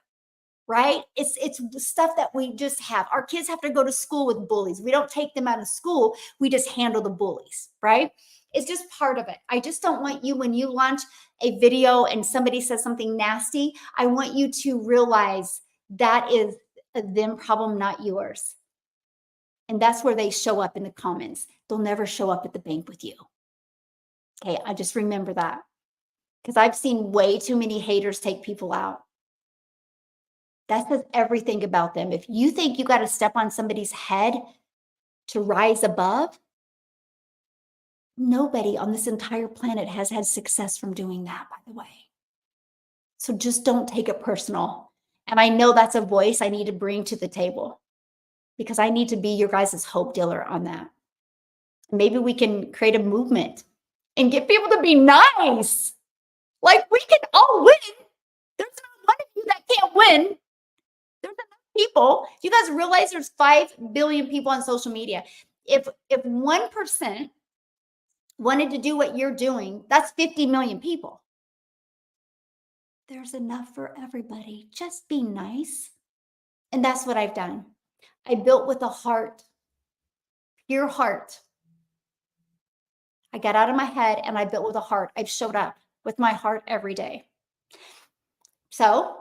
right? It's the stuff that we just have. Our kids have to go to school with bullies. We don't take them out of school. We just handle the bullies, right? It's just part of it. I just don't want you, when you launch a video and somebody says something nasty, I want you to realize that is a them problem, not yours. And that's where they show up in the comments. They'll never show up at the bank with you. Okay, I just remember that because I've seen way too many haters take people out. That says everything about them. If you think you got to step on somebody's head to rise above, nobody on this entire planet has had success from doing that, by the way. So just don't take it personal. And I know that's a voice I need to bring to the table because I need to be your guys' hope dealer on that. Maybe we can create a movement and get people to be nice. Like we can all win. There's not one of you that can't win. There's enough people. You guys realize there's 5 billion people on social media. If 1% wanted to do what you're doing, that's 50 million people. There's enough for everybody. Just be nice. And that's what I've done. I built with a heart, pure heart. I got out of my head and I built with a heart. I've showed up with my heart every day. So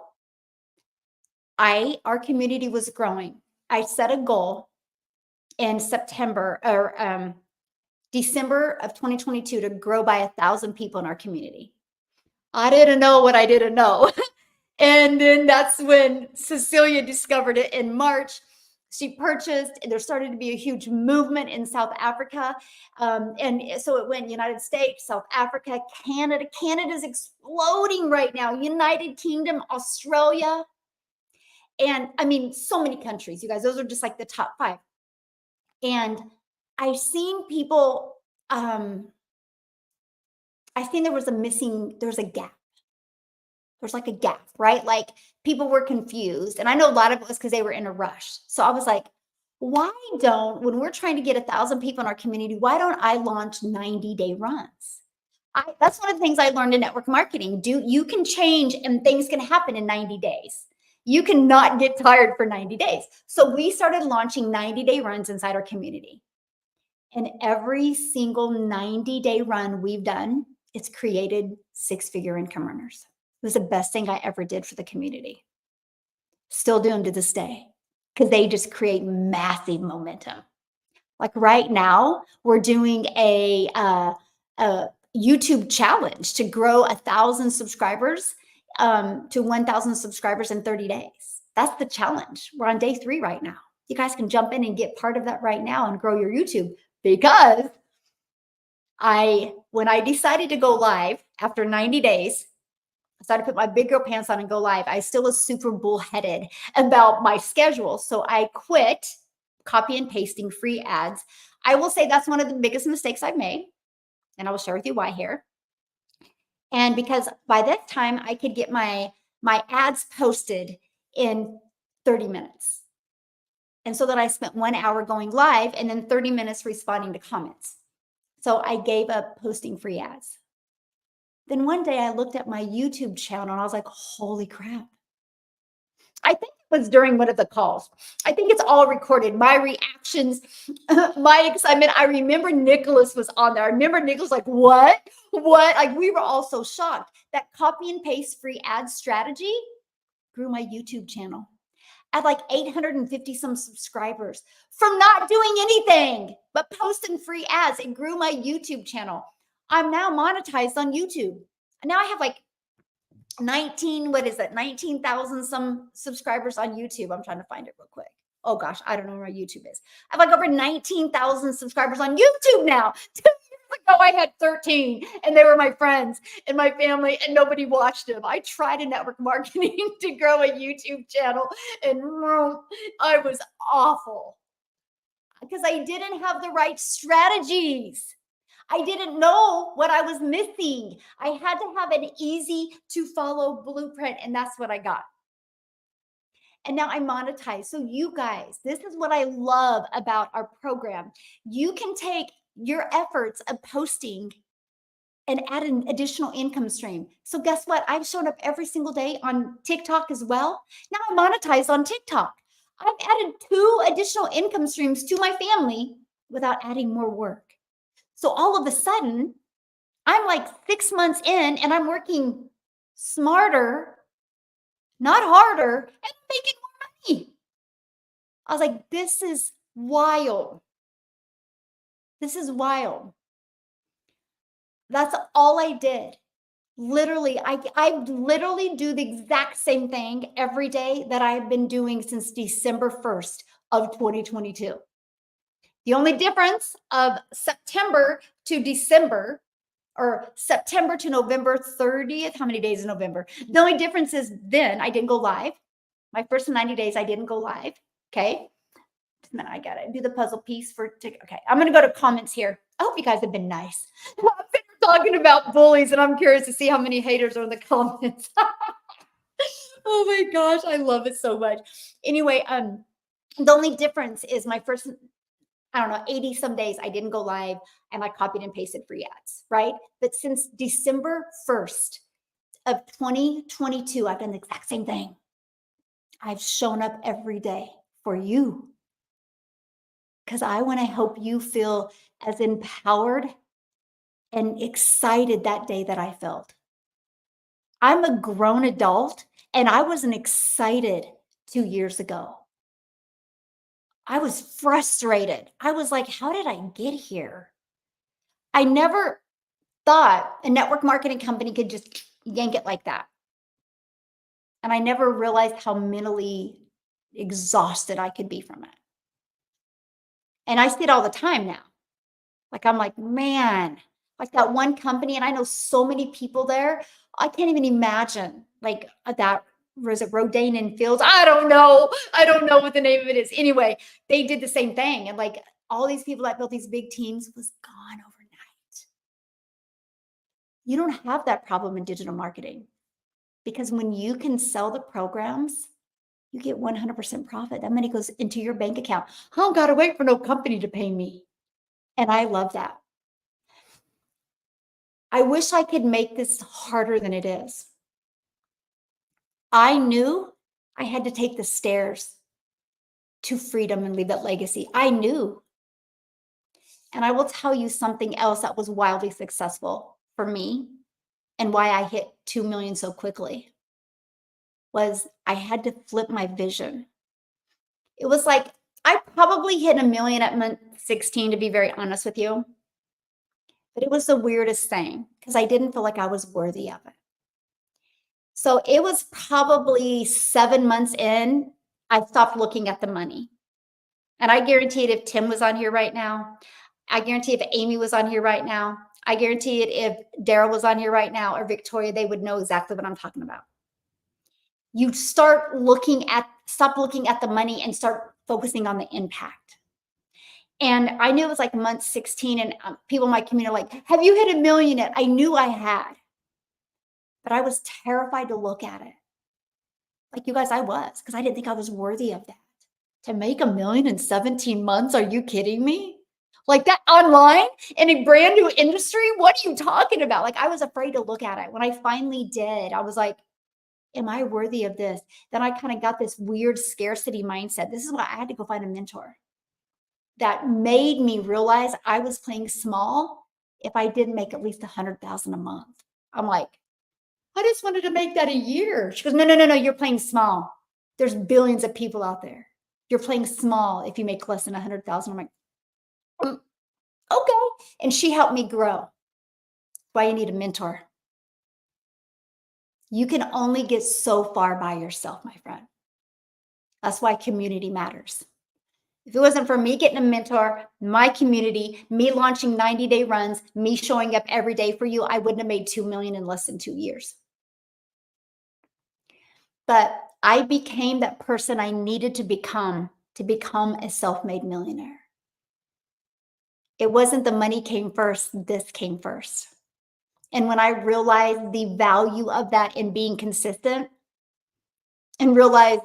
our community was growing. I set a goal in September or December of 2022 to grow by 1,000 people in our community. I didn't know what I didn't know. And then that's when Cecilia discovered it in March. She purchased, and there started to be a huge movement in South Africa. And so it went United States, South Africa, Canada. Canada's exploding right now. United Kingdom, Australia. And I mean, so many countries, you guys, those are just like the top 5. And I've seen people, I think there's a gap. There's like a gap, right? Like people were confused. And I know a lot of it was because they were in a rush. So I was like, why don't, when we're trying to get 1,000 people in our community, why don't I launch 90-day runs? That's one of the things I learned in network marketing. You can change and things can happen in 90 days. You cannot get tired for 90 days. So we started launching 90-day runs inside our community. And every single 90-day run we've done, it's created 6-figure income earners. It was the best thing I ever did for the community. Still doing to this day, because they just create massive momentum. Like right now, we're doing a YouTube challenge to grow 1,000 subscribers to 1,000 subscribers in 30 days. That's the challenge. We're on day 3 right now. You guys can jump in and get part of that right now and grow your YouTube, because when I decided to go live after 90 days, I started to put my big girl pants on and go live. I still was super bullheaded about my schedule. So I quit copy and pasting free ads. I will say that's one of the biggest mistakes I've made. And I will share with you why here. And because by that time I could get my ads posted in 30 minutes. And so that I spent 1 hour going live and then 30 minutes responding to comments. So I gave up posting free ads. Then one day I looked at my YouTube channel and I was like, holy crap. I think it was during one of the calls. I think it's all recorded. My reactions, my excitement. I remember Nicholas was on there. I remember Nicholas like, what? What? Like we were all so shocked. That copy and paste free ad strategy grew my YouTube channel. I had like 850 some subscribers from not doing anything but posting free ads. It grew my YouTube channel. I'm now monetized on YouTube. And now I have like 19,000 some subscribers on YouTube. I'm trying to find it real quick. Oh gosh, I don't know where my YouTube is. I have like over 19,000 subscribers on YouTube now. 2 years ago, I had 13 and they were my friends and my family and nobody watched them. I tried in network marketing to grow a YouTube channel and I was awful because I didn't have the right strategies. I didn't know what I was missing. I had to have an easy to follow blueprint, and that's what I got. And now I monetize. So you guys, this is what I love about our program. You can take your efforts of posting and add an additional income stream. So guess what? I've shown up every single day on TikTok as well. Now I monetize on TikTok. I've added 2 additional income streams to my family without adding more work. So all of a sudden, I'm like 6 months in and I'm working smarter, not harder, and making more money. I was like, this is wild. This is wild. That's all I did. Literally, I literally do the exact same thing every day that I've been doing since December 1st of 2022. The only difference of September to December, or September to November 30th, how many days in November? The only difference is then I didn't go live. My first 90 days, I didn't go live. Okay. Then I got to do the puzzle piece for ticket. Okay. I'm going to go to comments here. I hope you guys have been nice. I'm talking about bullies and I'm curious to see how many haters are in the comments. Oh my gosh. I love it so much. Anyway, the only difference is my first, I don't know, 80 some days I didn't go live and I copied and pasted free ads, right? But since December 1st of 2022, I've done the exact same thing. I've shown up every day for you because I want to help you feel as empowered and excited that day that I felt. I'm a grown adult and I wasn't excited 2 years ago. I was frustrated. I was like, how did I get here? I never thought a network marketing company could just yank it like that. And I never realized how mentally exhausted I could be from it. And I see it all the time now. Like, I'm like, man, like that one company, and I know so many people there. I can't even imagine like that was it Rodane and Fields? I don't know. I don't know what the name of it is. Anyway, they did the same thing. And like all these people that built these big teams was gone overnight. You don't have that problem in digital marketing because when you can sell the programs, you get 100% profit. That money goes into your bank account. I don't got to wait for no company to pay me. And I love that. I wish I could make this harder than it is. I knew I had to take the stairs to freedom and leave that legacy. I knew. And I will tell you something else that was wildly successful for me and why I hit 2 million so quickly was I had to flip my vision. It was like I probably hit a million at month 16, to be very honest with you. But it was the weirdest thing because I didn't feel like I was worthy of it. So it was probably 7 months in, I stopped looking at the money. And I guarantee it if Tim was on here right now, I guarantee if Amy was on here right now, I guarantee it if Daryl was on here right now or Victoria, they would know exactly what I'm talking about. You stop looking at the money and start focusing on the impact. And I knew it was like month 16 and people in my community are like, have you hit a million yet? I knew I had, but I was terrified to look at it. Like you guys, I was, because I didn't think I was worthy of that. To make a million in 17 months? Are you kidding me? Like that online in a brand new industry? What are you talking about? Like I was afraid to look at it. When I finally did, I was like, am I worthy of this? Then I kind of got this weird scarcity mindset. This is why I had to go find a mentor that made me realize I was playing small if I didn't make at least 100,000 a month. I'm like, I just wanted to make that a year. She goes, no, no, no, no, you're playing small. There's billions of people out there. You're playing small if you make less than 100,000. I'm like, okay. And she helped me grow. Why you need a mentor. You can only get so far by yourself, my friend. That's why community matters. If it wasn't for me getting a mentor, my community, me launching 90-day runs, me showing up every day for you, I wouldn't have made 2 million in less than 2 years. But I became that person I needed to become a self-made millionaire. It wasn't the money came first, this came first. And when I realized the value of that in being consistent and realized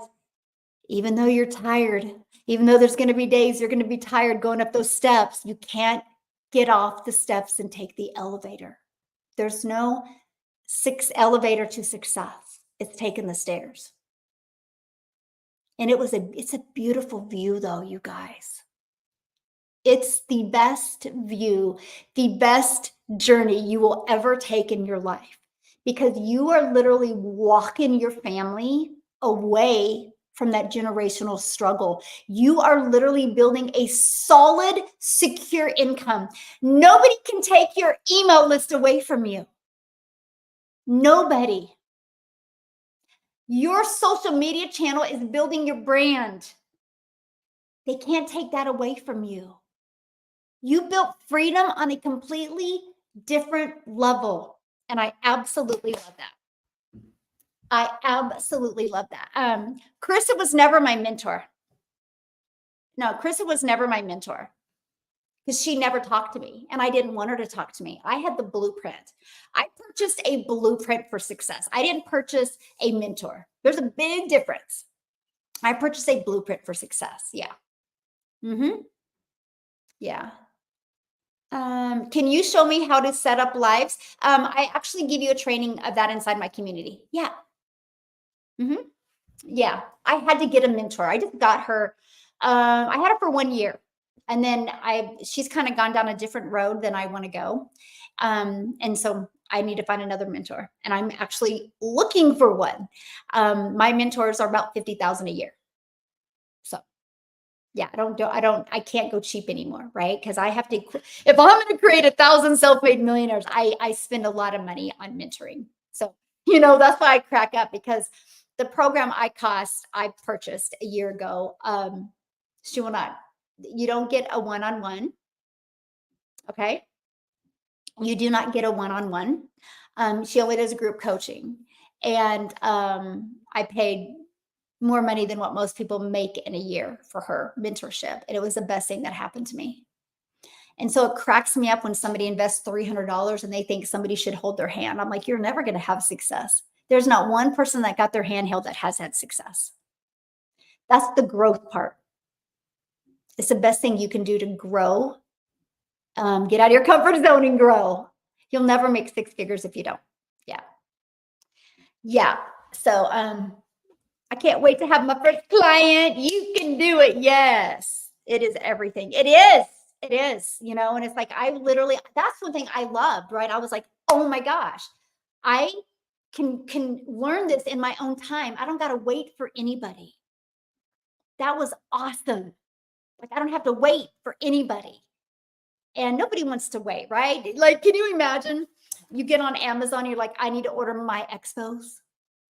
even though you're tired, even though there's going to be days you're going to be tired going up those steps, you can't get off the steps and take the elevator. There's no elevator to success. It's taking the stairs. And it's a beautiful view though, you guys. It's the best view, the best journey you will ever take in your life because you are literally walking your family away from that generational struggle. You are literally building a solid, secure income. Nobody can take your email list away from you. Nobody. Your social media channel is building your brand. They can't take that away from you. You built freedom on a completely different level. And I absolutely love that. I absolutely love that. Carissa was never my mentor. No, Carissa was never my mentor because she never talked to me and I didn't want her to talk to me. I had the blueprint. I purchased a blueprint for success. I didn't purchase a mentor. There's a big difference. I purchased a blueprint for success. Yeah. Yeah. Can you show me how to set up lives? I actually give you a training of that inside my community. Yeah. Yeah. I had to get a mentor. I just got her. I had her for 1 year. And then she's kind of gone down a different road than I want to go. And so I need to find another mentor. And I'm actually looking for one. My mentors are about 50,000 a year. So yeah, I can't go cheap anymore, right? Because I have to, if I'm going to create 1,000 self-made millionaires, I spend a lot of money on mentoring. So, that's why I crack up because the program I purchased a year ago, she will not You don't get a one-on-one. Okay. You do not get a one-on-one. She only does group coaching. And I paid more money than what most people make in a year for her mentorship. And it was the best thing that happened to me. And so it cracks me up when somebody invests $300 and they think somebody should hold their hand. I'm like, you're never going to have success. There's not one person that got their hand held that has had success. That's the growth part. It's the best thing you can do to grow. Get out of your comfort zone and grow. You'll never make six figures if you don't. Yeah. Yeah. So I can't wait to have my first client. You can do it. Yes. It is everything. It is. It is, you know, and it's like, I literally, that's one thing I loved, right? I was like, oh my gosh, I can learn this in my own time. I don't got to wait for anybody. That was awesome. Like, I don't have to wait for anybody. And nobody wants to wait, right? Like, can you imagine? You get on Amazon, you're like, I need to order my Expos.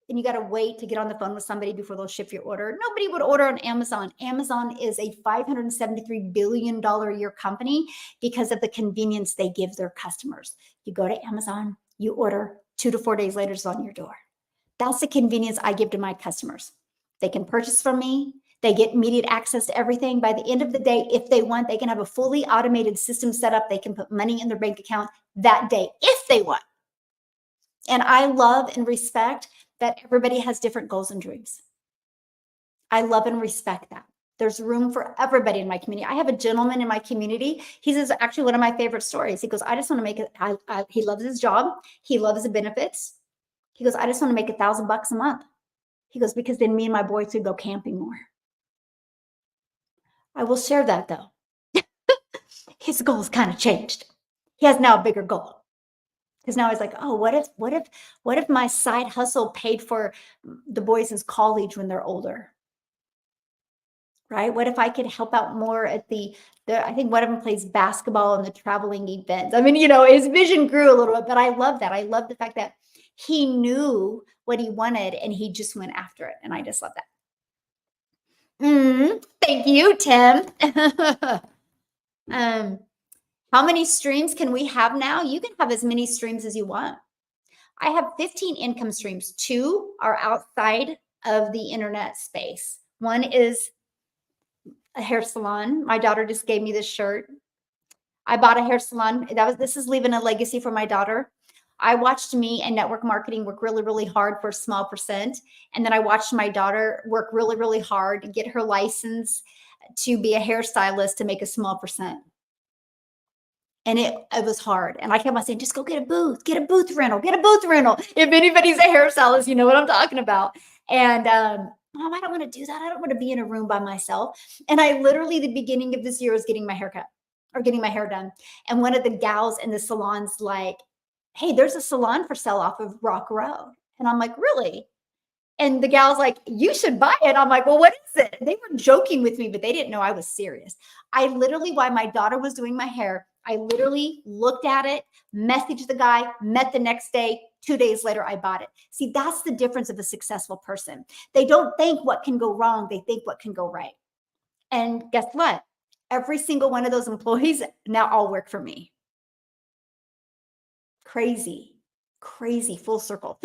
And you got to wait to get on the phone with somebody before they'll ship your order. Nobody would order on Amazon. Amazon is a $573 billion a year company because of the convenience they give their customers. You go to Amazon, you order, 2 to 4 days later, it's on your door. That's the convenience I give to my customers. They can purchase from me. They get immediate access to everything. By the end of the day, if they want, they can have a fully automated system set up. They can put money in their bank account that day if they want. And I love and respect that everybody has different goals and dreams. I love and respect that. There's room for everybody in my community. I have a gentleman in my community. He's actually one of my favorite stories. He goes, I just want to make it. He loves his job. He loves the benefits. He goes, I just want to make $1,000 a month. He goes, because then me and my boys would go camping more. I will share that though. His goals kind of changed. He has now a bigger goal. Because now he's like, oh, what if my side hustle paid for the boys' college when they're older? Right? What if I could help out more at I think one of them plays basketball and the traveling events. I mean, you know, his vision grew a little bit, but I love that. I love the fact that he knew what he wanted and he just went after it. And I just love that. Thank you, Tim. How many streams can we have now? You can have as many streams as you want. I have 15 income streams. 2 are outside of the internet space. One is a hair salon. My daughter just gave me this shirt. I bought a hair salon. This is leaving a legacy for my daughter. I watched me and network marketing work really, really hard for a small percent. And then I watched my daughter work really, really hard to get her license to be a hairstylist to make a small percent. And it was hard. And I kept on saying, just go get a booth rental. If anybody's a hairstylist, you know what I'm talking about. And Mom, I don't want to do that. I don't want to be in a room by myself. And I literally, the beginning of this year, was getting my hair cut or getting my hair done. And one of the gals in the salon's like, hey, there's a salon for sale off of Rock Road. And I'm like, really? And the gal's like, you should buy it. I'm like, well, what is it? They were joking with me, but they didn't know I was serious. I literally, while my daughter was doing my hair, I literally looked at it, messaged the guy, met the next day. 2 days later, I bought it. See, that's the difference of a successful person. They don't think what can go wrong. They think what can go right. And guess what? Every single one of those employees now all work for me. Crazy full circle.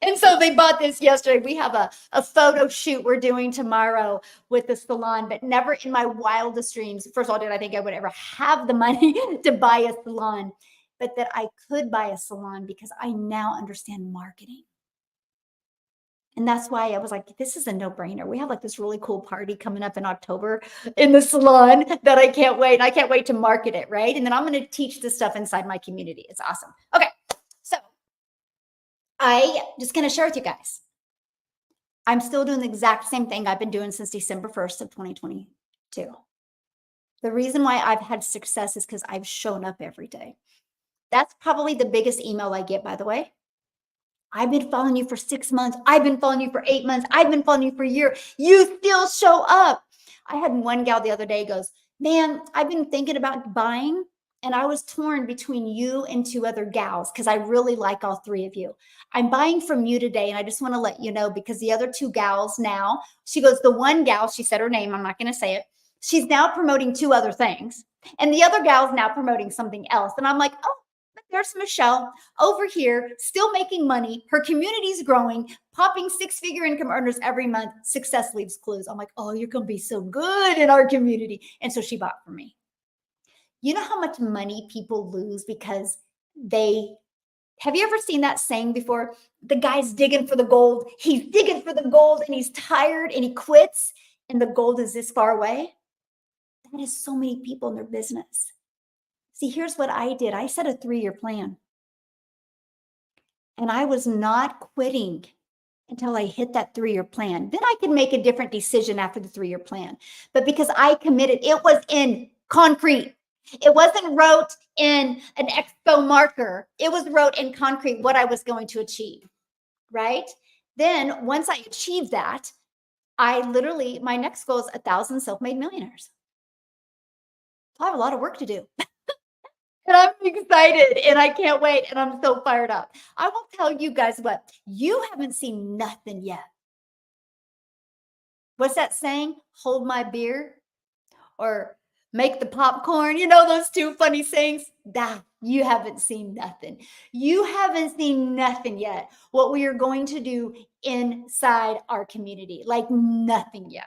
And so they bought this yesterday. We have a photo shoot we're doing tomorrow with the salon, but never in my wildest dreams. First of all, did I think I would ever have the money to buy a salon, but that I could buy a salon because I now understand marketing. And that's why I was like, this is a no-brainer. We have like this really cool party coming up in October in the salon that I can't wait. And I can't wait to market it, right? And then I'm going to teach this stuff inside my community. It's awesome. Okay. So I just going to share with you guys. I'm still doing the exact same thing I've been doing since December 1st of 2022. The reason why I've had success is because I've shown up every day. That's probably the biggest email I get, by the way. I've been following you for 6 months. I've been following you for 8 months. I've been following you for a year. You still show up. I had one gal the other day goes, man, I've been thinking about buying and I was torn between you and 2 other gals because I really like all 3 of you. I'm buying from you today and I just want to let you know because the other 2 gals now, she goes, the one gal, she said her name, I'm not going to say it. She's now promoting 2 other things, and the other gal's now promoting something else. And I'm like, oh, but there's Michelle over here, still making money. Her community's growing, popping 6-figure income earners every month. Success leaves clues. I'm like, oh, you're going to be so good in our community. And so she bought from me. You know how much money people lose because they have you ever seen that saying before? The guy's digging for the gold. He's digging for the gold and he's tired and he quits and the gold is this far away. That is so many people in their business. See, here's what I did. I set a 3-year plan and I was not quitting until I hit that 3-year plan. Then I could make a different decision after the 3-year plan. But because I committed, it was in concrete. It wasn't wrote in an expo marker. It was wrote in concrete what I was going to achieve, right? Then once I achieved that, my next goal is 1,000 self-made millionaires. I have a lot of work to do. And I'm excited and I can't wait. And I'm so fired up. I will tell you guys what, you haven't seen nothing yet. What's that saying? Hold my beer or make the popcorn. You know, those 2 funny sayings? That you haven't seen nothing. You haven't seen nothing yet. What we are going to do inside our community, like nothing yet.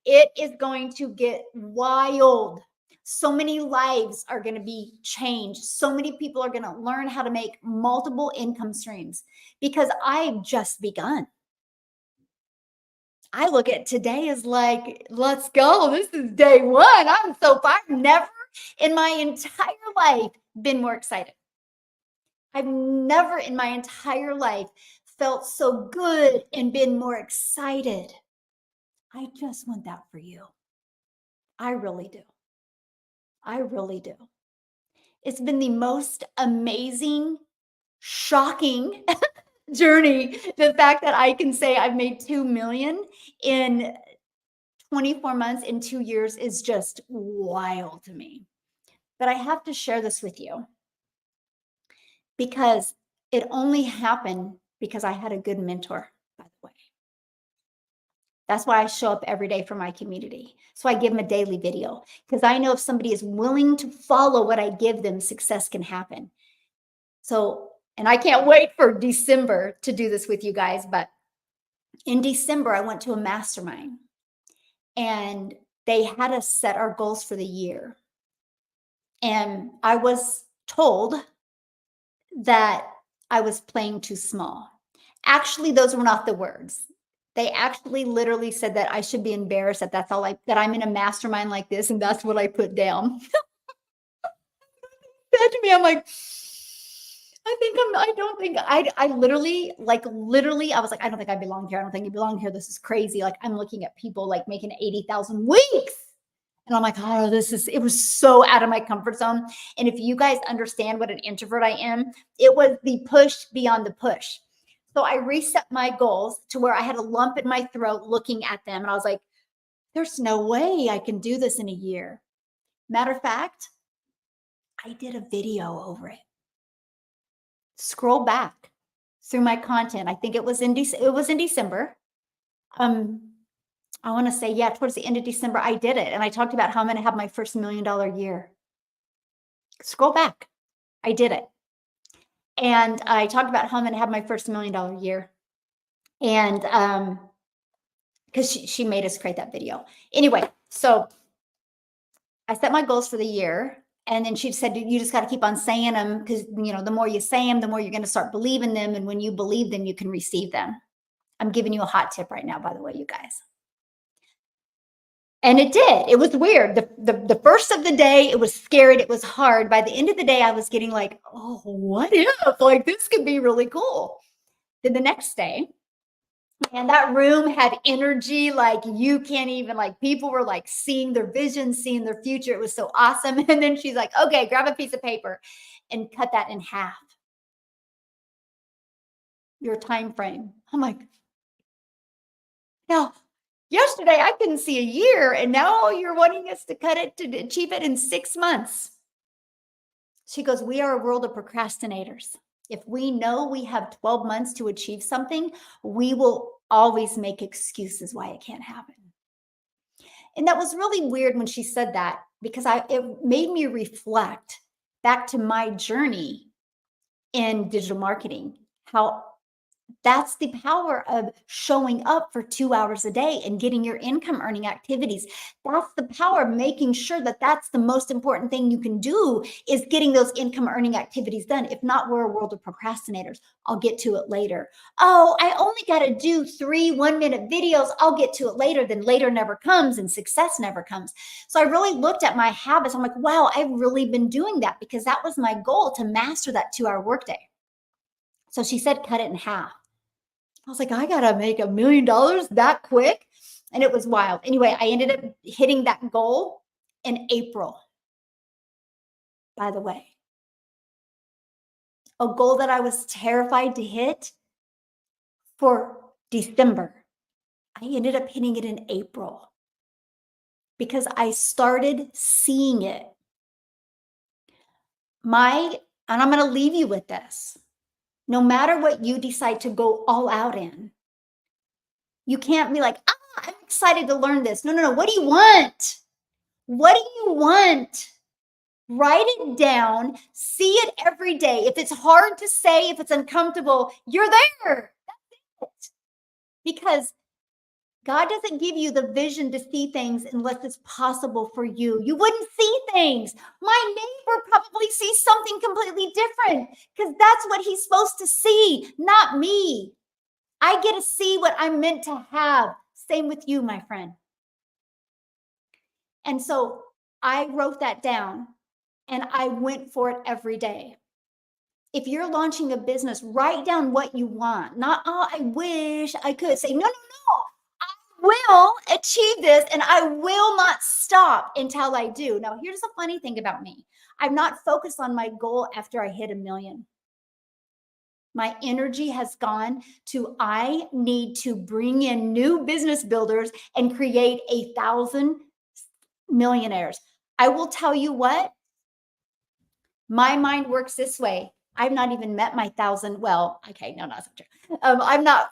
It is going to get wild. So many lives are going to be changed. So many people are going to learn how to make multiple income streams because I've just begun. I look at today as like, let's go. This is day 1. I'm so fired. Never in my entire life been more excited. I've never in my entire life felt so good and been more excited. I just want that for you. I really do. I really do. It's been the most amazing, shocking journey. The fact that I can say I've made 2 million in 24 months in 2 years is just wild to me. But I have to share this with you because it only happened because I had a good mentor, by the way. That's why I show up every day for my community. So I give them a daily video because I know if somebody is willing to follow what I give them, success can happen. So, and I can't wait for December to do this with you guys. But in December, I went to a mastermind and they had us set our goals for the year. And I was told that I was playing too small. Actually, those were not the words. They actually literally said that I should be embarrassed that that I'm in a mastermind like this, and that's what I put down. Said to me, I'm like, I literally, I was like, I don't think I belong here. I don't think I belong here. This is crazy. Like I'm looking at people like making 80,000 weeks. And I'm like, oh, it was so out of my comfort zone. And if you guys understand what an introvert I am, it was the push beyond the push. So I reset my goals to where I had a lump in my throat looking at them. And I was like, there's no way I can do this in a year. Matter of fact, I did a video over it. Scroll back through my content. I think it was in December. I want to say, yeah, towards the end of December, I did it. And I talked about how I'm going to have my first $1 million year. Scroll back. I did it. And I talked about how I'm going to have my first $1 million year. And because she made us create that video. Anyway, so I set my goals for the year. And then she said, you just got to keep on saying them because, you know, the more you say them, the more you're going to start believing them. And when you believe them, you can receive them. I'm giving you a hot tip right now, by the way, you guys. And it did. It was weird. The first of the day, it was scary. It was hard. By the end of the day, I was getting like, oh, what if? Like, this could be really cool. Then the next day, and that room had energy like you can't even, like people were like seeing their vision, seeing their future. It was so awesome. And then she's like, okay, grab a piece of paper and cut that in half. Your time frame. I'm like, now, yesterday I couldn't see a year, and now you're wanting us to cut it to achieve it in 6 months. She goes, we are a world of procrastinators. If we know we have 12 months to achieve something, we will always make excuses why it can't happen. And that was really weird when she said that, because it made me reflect back to my journey in digital marketing, how that's the power of showing up for 2 hours a day and getting your income earning activities. That's the power of making sure that that's the most important thing you can do, is getting those income earning activities done. If not, we're a world of procrastinators. I'll get to it later. Oh, I only got to do 3 1-minute videos. I'll get to it later. Then later never comes and success never comes. So I really looked at my habits. I'm like, wow, I've really been doing that, because that was my goal, to master that 2-hour workday. So she said, cut it in half. I was like, I got to make $1 million that quick. And it was wild. Anyway, I ended up hitting that goal in April, by the way. A goal that I was terrified to hit for December. I ended up hitting it in April because I started seeing it. And I'm going to leave you with this. No matter what you decide to go all out in, you can't be like, I'm excited to learn this. No. What do you want? What do you want? Write it down. See it every day. If it's hard to say, if it's uncomfortable, you're there. That's it. Because God doesn't give you the vision to see things unless it's possible for you. You wouldn't see things. My neighbor probably sees something completely different, because that's what he's supposed to see, not me. I get to see what I'm meant to have. Same with you, my friend. And so I wrote that down and I went for it every day. If you're launching a business, write down what you want. Not, oh, I wish I could. Say, no. I will achieve this and I will not stop until I do. Now, here's the funny thing about me. I'm not focused on my goal after I hit 1 million. My energy has gone to, I need to bring in new business builders and create 1,000 millionaires. I will tell you what, my mind works this way. I've not even met my 1,000. Well, okay, no, that's not true.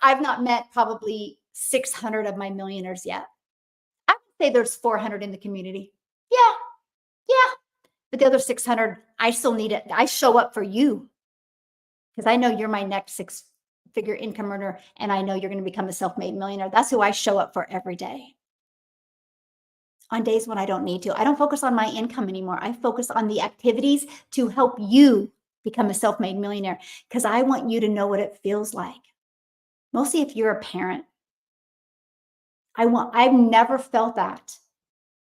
I've not met probably 600 of my millionaires yet. I would say there's 400 in the community. Yeah. But the other 600, I still need it. I show up for you, because I know you're my next 6-figure income earner, and I know you're going to become a self-made millionaire. That's who I show up for every day. On days when I don't need to, I don't focus on my income anymore. I focus on the activities to help you become a self-made millionaire, because I want you to know what it feels like. Mostly if you're a parent. I've never felt that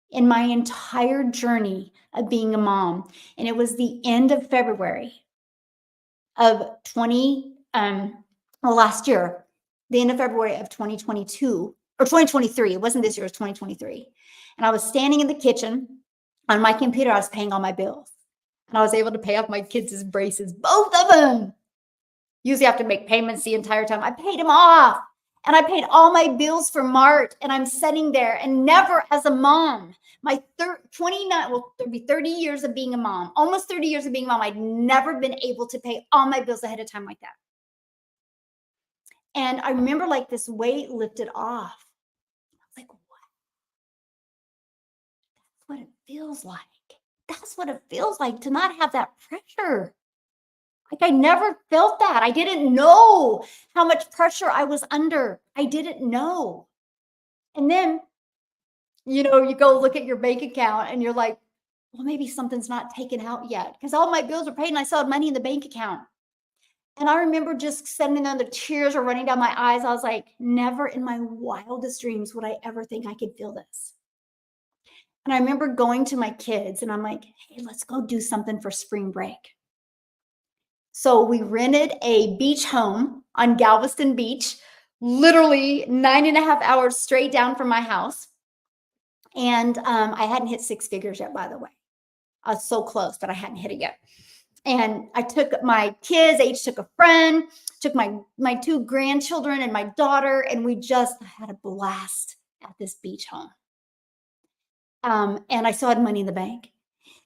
in my entire journey of being a mom. And it was the end of February of last year, the end of February of 2022 or 2023. It wasn't this year, it was 2023. And I was standing in the kitchen on my computer. I was paying all my bills, and I was able to pay off my kids' braces, both of them. Usually I have to make payments the entire time. I paid them off, and I paid all my bills for March, and I'm sitting there, and never as a mom, my 29, well, there'll be 30 years of being a mom, almost 30 years of being a mom, I'd never been able to pay all my bills ahead of time like that. And I remember like this weight lifted off. I was like, what? That's what it feels like. That's what it feels like to not have that pressure. Like, I never felt that. I didn't know how much pressure I was under. I didn't know. And then, you go look at your bank account and you're like, well, maybe something's not taken out yet, because all my bills are paid and I still have money in the bank account. And I remember just sitting there, the tears were running down my eyes. I was like, never in my wildest dreams would I ever think I could feel this. And I remember going to my kids and I'm like, hey, let's go do something for spring break. So we rented a beach home on Galveston Beach, literally 9.5 hours straight down from my house. And I hadn't hit 6 figures yet, by the way. I was so close, but I hadn't hit it yet. And I took my kids, I each took a friend, took my 2 grandchildren and my daughter, and we just had a blast at this beach home. And I still had money in the bank.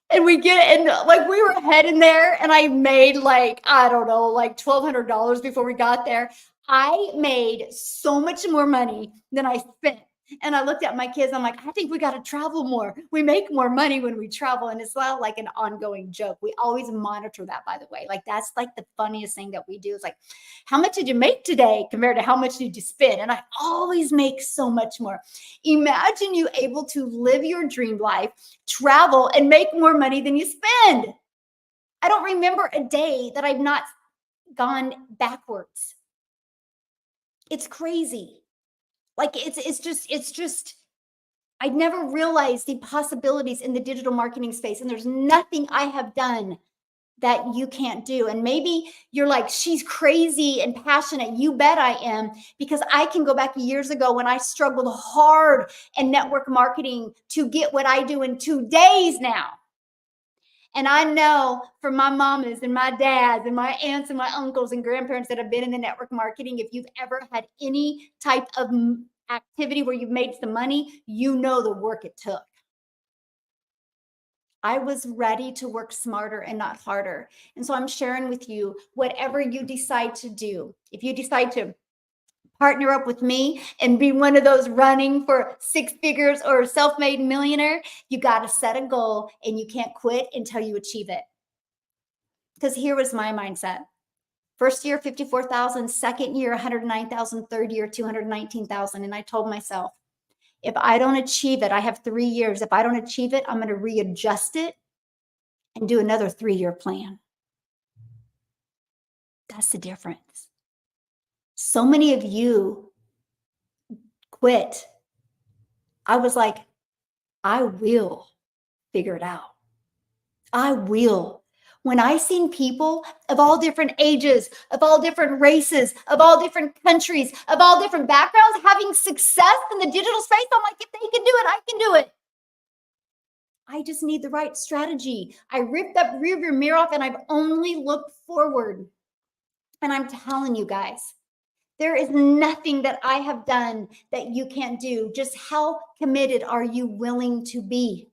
And we were heading there, and I made like $1,200 before we got there. I made so much more money than I spent. And I looked at my kids. I'm like, I think we got to travel more. We make more money when we travel. And it's not like an ongoing joke. We always monitor that, by the way. Like, that's like the funniest thing that we do is like, how much did you make today compared to how much did you spend? And I always make so much more. Imagine you able to live your dream life, travel, and make more money than you spend. I don't remember a day that I've not gone backwards. It's crazy. Like, it's just I never realized the possibilities in the digital marketing space. And there's nothing I have done that you can't do. And maybe you're like, she's crazy and passionate. You bet I am, because I can go back years ago when I struggled hard in network marketing to get what I do in 2 days now. And I know for my mamas and my dads and my aunts and my uncles and grandparents that have been in the network marketing, if you've ever had any type of activity where you've made some money, you know the work it took. I was ready to work smarter and not harder. And so I'm sharing with you, whatever you decide to do, if you decide to partner up with me and be one of those running for 6 figures or a self-made millionaire, you got to set a goal and you can't quit until you achieve it. Because here was my mindset. First year, 54,000, second year, 109,000, third year, 219,000. And I told myself, if I don't achieve it, I have 3 years. If I don't achieve it, I'm going to readjust it and do another 3-year plan. That's the difference. So many of you quit. I was like, I will figure it out. I will. When I seen people of all different ages, of all different races, of all different countries, of all different backgrounds having success in the digital space, I'm like, if they can do it, I can do it. I just need the right strategy. I ripped that rearview mirror off and I've only looked forward. And I'm telling you guys, there is nothing that I have done that you can't do. Just how committed are you willing to be?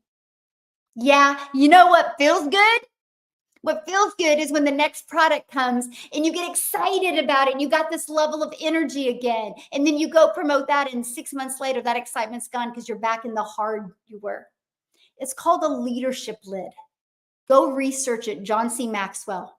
Yeah, you know what feels good? What feels good is when the next product comes and you get excited about it and you got this level of energy again. And then you go promote that, and 6 months later, that excitement's gone because you're back in the hard you were. It's called a leadership lid. Go research it, John C. Maxwell.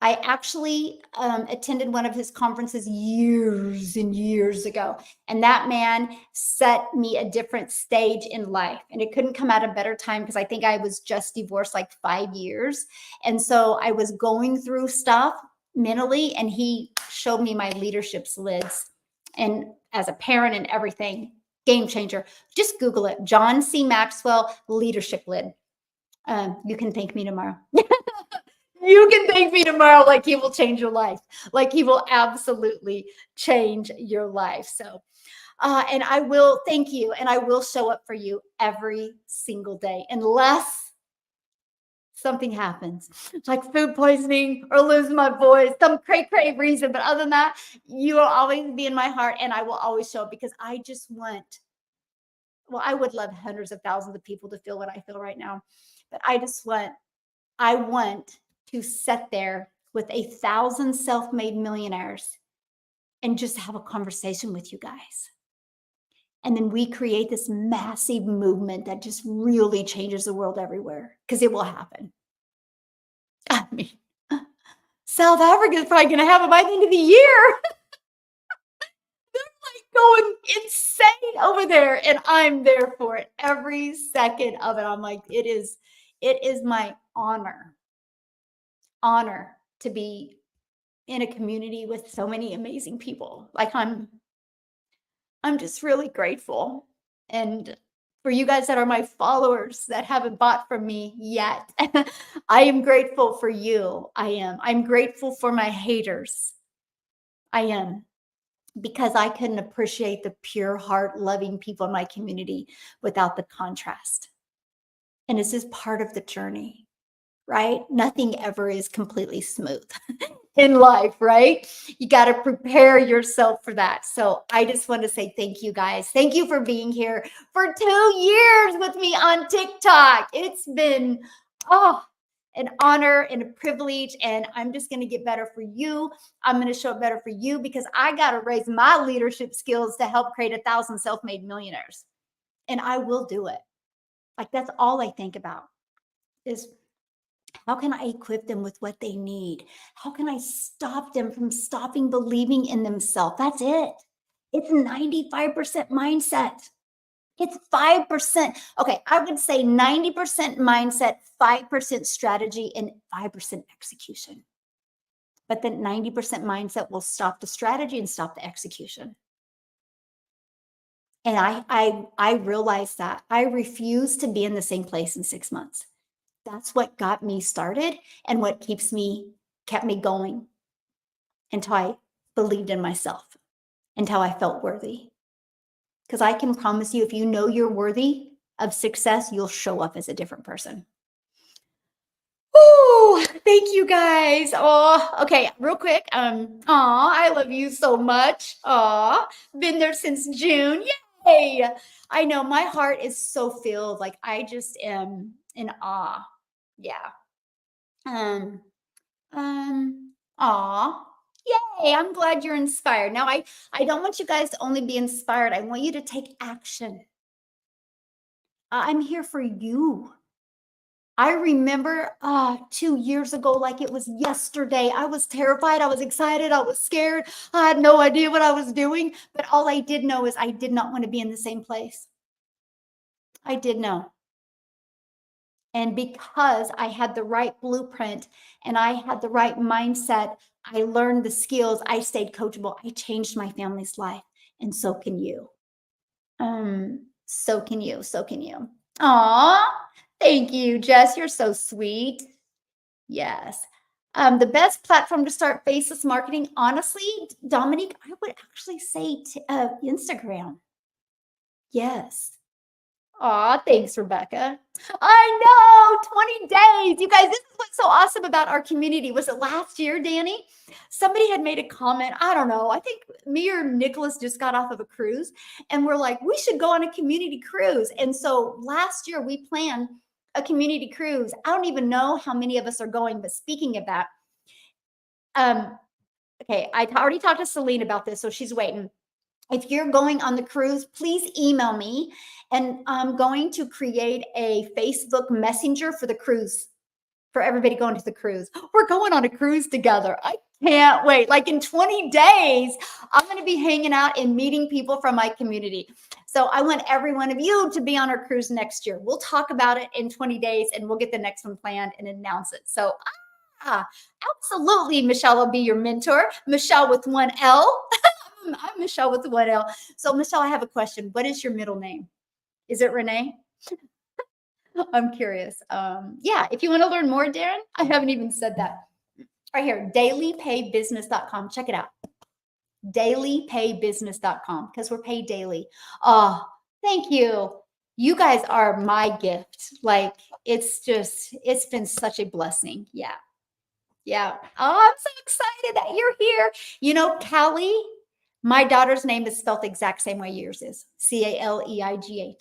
I actually attended one of his conferences years and years ago. And that man set me a different stage in life. And it couldn't come at a better time because I think I was just divorced like 5 years. And so I was going through stuff mentally, and he showed me my leadership's lids. And as a parent and everything, game changer. Just Google it, John C. Maxwell leadership lid. You can thank me tomorrow. You can thank me tomorrow. Like, he will change your life. Like, he will absolutely change your life. So, and I will thank you, and I will show up for you every single day, unless something happens, like food poisoning or lose my voice, some cray reason. But other than that, you will always be in my heart, and I will always show up, because I just want, well, I would love hundreds of thousands of people to feel what I feel right now. But I want to sit there with 1,000 self-made millionaires and just have a conversation with you guys. And then we create this massive movement that just really changes the world everywhere, because it will happen. I mean, South Africa is probably going to have it by the end of the year. They're like going insane over there, and I'm there for it every second of it. I'm like, it is my honor to be in a community with so many amazing people. Like, I'm just really grateful. And for you guys that are my followers that haven't bought from me yet, I am grateful for you. I'm grateful for my haters. I am, because I couldn't appreciate the pure heart loving people in my community without the contrast. And this is part of the journey, right? Nothing ever is completely smooth in life, right? You got to prepare yourself for that. So I just want to say thank you, guys. Thank you for being here for 2 years with me on TikTok. It's been, an honor and a privilege, and I'm just going to get better for you. I'm going to show up better for you because I got to raise my leadership skills to help create 1,000 self-made millionaires. And I will do it. Like, that's all I think about is, how can I equip them with what they need? How can I stop them from stopping believing in themselves? That's it. It's 95% mindset. It's 5%. Okay, I would say 90% mindset, 5% strategy, and 5% execution. But then 90% mindset will stop the strategy and stop the execution. And I realized that. I refuse to be in the same place in 6 months. That's what got me started and what kept me going until I believed in myself, until I felt worthy. Because I can promise you, if you know you're worthy of success, you'll show up as a different person. Oh, thank you guys. Oh, okay, real quick. I love you so much. Been there since June. Yay! I know my heart is so filled. Like, I just am in awe. Yeah. Um, aw. Yay, I'm glad you're inspired. Now, I don't want you guys to only be inspired. I want you to take action. I'm here for you. I remember 2 years ago, like it was yesterday. I was terrified. I was excited. I was scared. I had no idea what I was doing. But all I did know is I did not want to be in the same place. I did know. And because I had the right blueprint and I had the right mindset, I learned the skills. I stayed coachable. I changed my family's life. And so can you. So can you. So can you. Aw, thank you, Jess. You're so sweet. Yes. The best platform to start faceless marketing, honestly, Dominique, I would actually say Instagram. Yes. Aw, thanks, Rebecca. I know, 20 days. You guys, this is what's so awesome about our community. Was it last year, Danny? Somebody had made a comment. I don't know. I think me or Nicholas just got off of a cruise and we're like, we should go on a community cruise. And so last year we planned a community cruise. I don't even know how many of us are going, but speaking of that, okay, I already talked to Celine about this, so she's waiting. If you're going on the cruise, please email me, and I'm going to create a Facebook Messenger for the cruise, for everybody going to the cruise. We're going on a cruise together. I can't wait. Like in 20 days, I'm going to be hanging out and meeting people from my community. So I want every one of you to be on our cruise next year. We'll talk about it in 20 days and we'll get the next one planned and announce it. So absolutely, Michelle will be your mentor. Michelle with one L. I'm Michelle with one L. So Michelle, I have a question. What is your middle name? Is it Renee? I'm curious. Yeah, if you want to learn more, Darren, I haven't even said that. Right here, dailypaybusiness.com. Check it out. Dailypaybusiness.com, because we're paid daily. Oh, thank you. You guys are my gift. Like, it's been such a blessing. Yeah. Yeah. Oh, I'm so excited that you're here. You know, Callie, my daughter's name is spelled the exact same way yours is. Caleigh.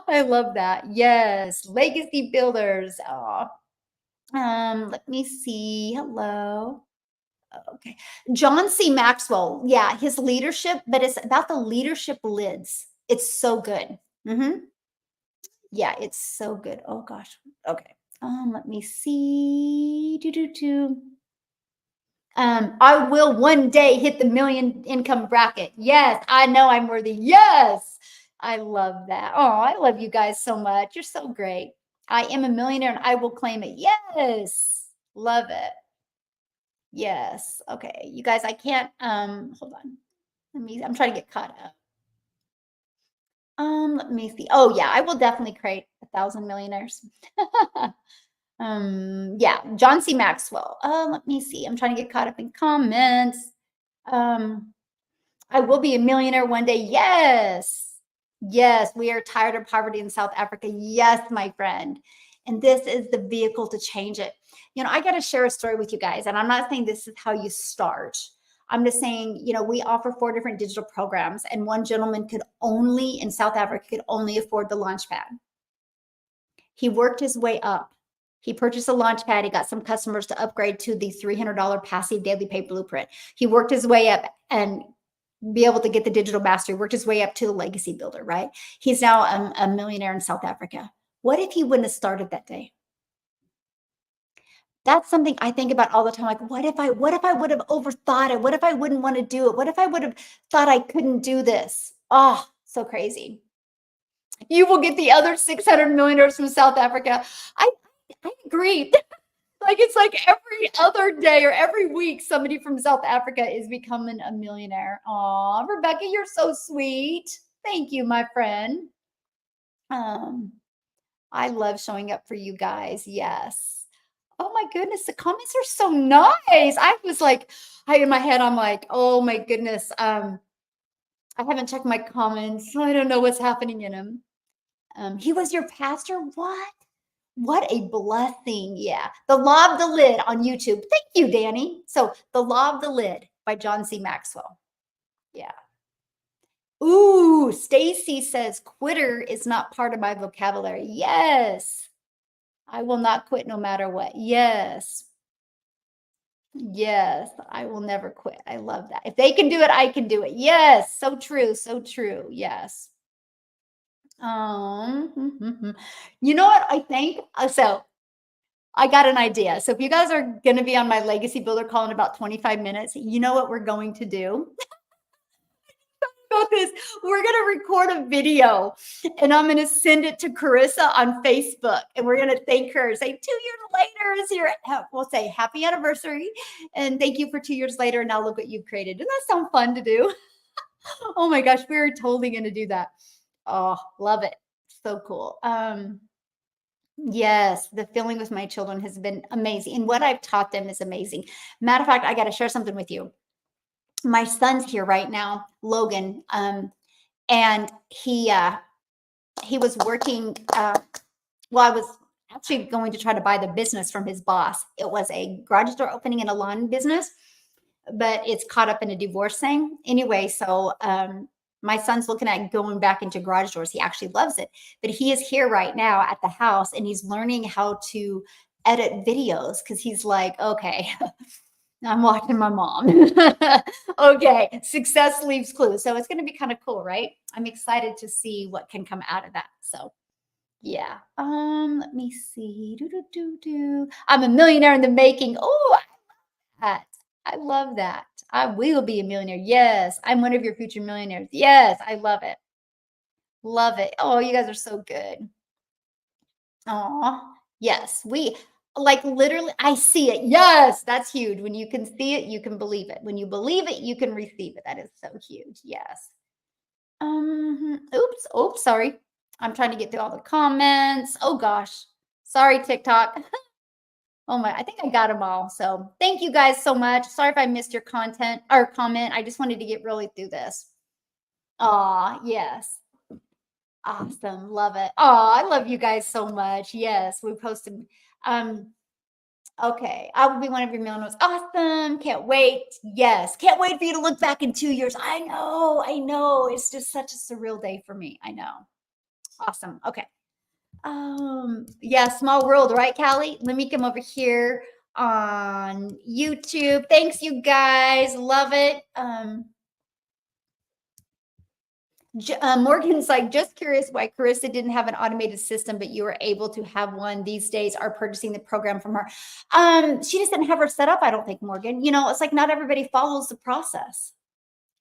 I love that. Yes. Legacy builders. Oh. Let me see. Hello. Okay. John C. Maxwell. Yeah, his leadership, but it's about the leadership lids. It's so good. Yeah, it's so good. Oh gosh. Okay. Let me see. I will one day hit the million income bracket. Yes, I know I'm worthy. Yes. I love that. Oh, I love you guys so much. You're so great. I am a millionaire and I will claim it. Yes. Love it. Yes. Okay. You guys, I can't hold on. I'm trying to get caught up. Let me see. Oh yeah, I will definitely create 1,000 millionaires. Yeah, John C. Maxwell. Let me see. I'm trying to get caught up in comments. I will be a millionaire one day. Yes. Yes, we are tired of poverty in South Africa. Yes, my friend. And this is the vehicle to change it. You know, I got to share a story with you guys, and I'm not saying this is how you start. I'm just saying, you know, we offer 4 different digital programs, and one gentleman could only, in South Africa, could only afford the Launchpad. He worked his way up. He purchased a launch pad. He got some customers to upgrade to the $300 passive daily pay blueprint. He worked his way up and be able to get the digital mastery, worked his way up to the legacy builder, right? He's now a millionaire in South Africa. What if he wouldn't have started that day? That's something I think about all the time. Like, what if I would have overthought it? What if I wouldn't want to do it? What if I would have thought I couldn't do this? Oh, so crazy. You will get the other 600 millionaires from South Africa. I I agree. Like it's like every other day or every week, somebody from South Africa is becoming a millionaire. Aw, Rebecca, you're so sweet. Thank you, my friend. Um, I love showing up for you guys. Yes. Oh my goodness, the comments are so nice. I was like, I in my head, I'm like, oh my goodness. I haven't checked my comments. So I don't know what's happening in them. He was your pastor? What? What a blessing. Yeah. The Law of the Lid on YouTube. Thank you, Danny. So, The Law of the Lid by John C. Maxwell. Yeah. Ooh, Stacy says quitter is not part of my vocabulary. Yes. I will not quit no matter what. Yes. Yes. I will never quit. I love that. If they can do it, I can do it. Yes. So true. So true. Yes. You know what I think? So I got an idea. So if you guys are going to be on my legacy builder call in about 25 minutes, you know what we're going to do? About this, we're going to record a video and I'm going to send it to Carissa on Facebook and we're going to thank her. Say 2 years later is here. We'll say happy anniversary and thank you for 2 years later. And now look what you've created. Doesn't that sound fun to do? Oh my gosh, we're totally going to do that. Oh, love it. So cool. Yes, the feeling with my children has been amazing. And what I've taught them is amazing. Matter of fact, I got to share something with you. My son's here right now, Logan, and he was working. Well, I was actually going to try to buy the business from his boss. It was a garage door opening and a lawn business, but it's caught up in a divorce thing. Anyway, so my son's looking at going back into garage doors. He actually loves it, but he is here right now at the house and he's learning how to edit videos because he's like, okay, I'm watching my mom. Okay, success leaves clues. So it's going to be kind of cool, right? I'm excited to see what can come out of that. So yeah. Let me see. I'm a millionaire in the making. Oh, that. I love that. I will be a millionaire. Yes. I'm one of your future millionaires. Yes. I love it. Love it. Oh, you guys are so good. Oh, yes. We like literally, I see it. Yes. That's huge. When you can see it, you can believe it. When you believe it, you can receive it. That is so huge. Yes. Oops. Oops. Sorry. I'm trying to get through all the comments. Oh gosh. Sorry, TikTok. Oh my, I think I got them all. So thank you guys so much. Sorry if I missed your content or comment. I just wanted to get really through this. Aw, yes. Awesome. Love it. Oh, I love you guys so much. Yes, we posted. Um, okay. I will be one of your millennials. Awesome. Can't wait. Yes. Can't wait for you to look back in 2 years. I know. I know. It's just such a surreal day for me. I know. Awesome. Okay. Yeah, small world, right, Callie? Let me come over here on YouTube. Thanks, you guys. Love it. Morgan's like, just curious why Carissa didn't have an automated system, but you were able to have one these days, are purchasing the program from her. She just didn't have her set up, I don't think, Morgan. You know, it's like not everybody follows the process.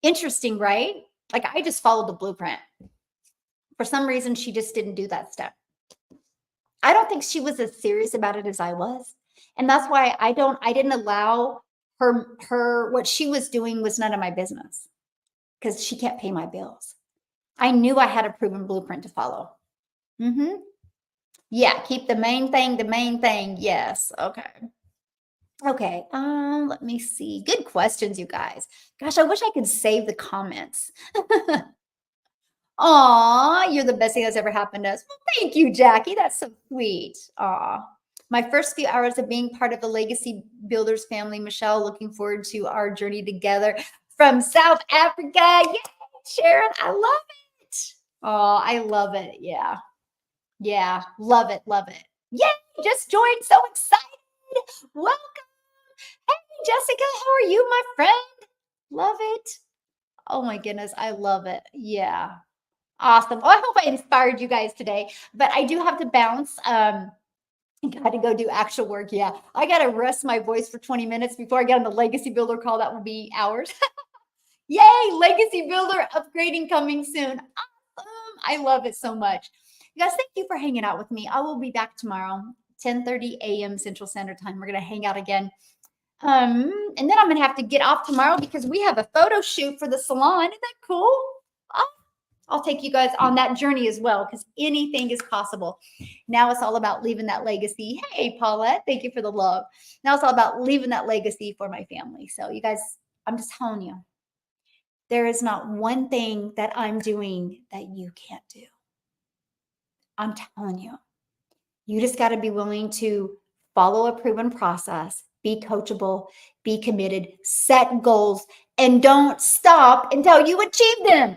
Interesting, right? Like I just followed the blueprint. For some reason, she just didn't do that step. I don't think she was as serious about it as I was. And that's why I didn't allow her what she was doing was none of my business because she can't pay my bills. I knew I had a proven blueprint to follow. Yeah, keep the main thing the main thing. Yes. Okay. Okay. Let me see. Good questions, you guys. Gosh, I wish I could save the comments. Aw, you're the best thing that's ever happened to us. Well, thank you, Jackie. That's so sweet. Aw. My first few hours of being part of the Legacy Builders family, Michelle, looking forward to our journey together from South Africa. Yay, Sharon, I love it. Oh, I love it. Yeah. Yeah. Love it. Love it. Yay, just joined. So excited. Welcome. Hey, Jessica, how are you, my friend? Love it. Oh my goodness, I love it. Yeah. Awesome. Well, I hope I inspired you guys today, but I do have to bounce. Got to go do actual work. Yeah. I got to rest my voice for 20 minutes before I get on the legacy builder call. That will be hours. Yay, legacy builder upgrading coming soon. Awesome. I love it so much. You guys, thank you for hanging out with me. I will be back tomorrow, 10:30 a.m. Central Standard Time. We're going to hang out again. And then I'm going to have to get off tomorrow because we have a photo shoot for the salon. Isn't that cool? I'll take you guys on that journey as well because anything is possible. Now it's all about leaving that legacy. Hey, Paulette, thank you for the love. Now it's all about leaving that legacy for my family. So, you guys, I'm just telling you, there is not one thing that I'm doing that you can't do. I'm telling you, you just got to be willing to follow a proven process, be coachable, be committed, set goals, and don't stop until you achieve them.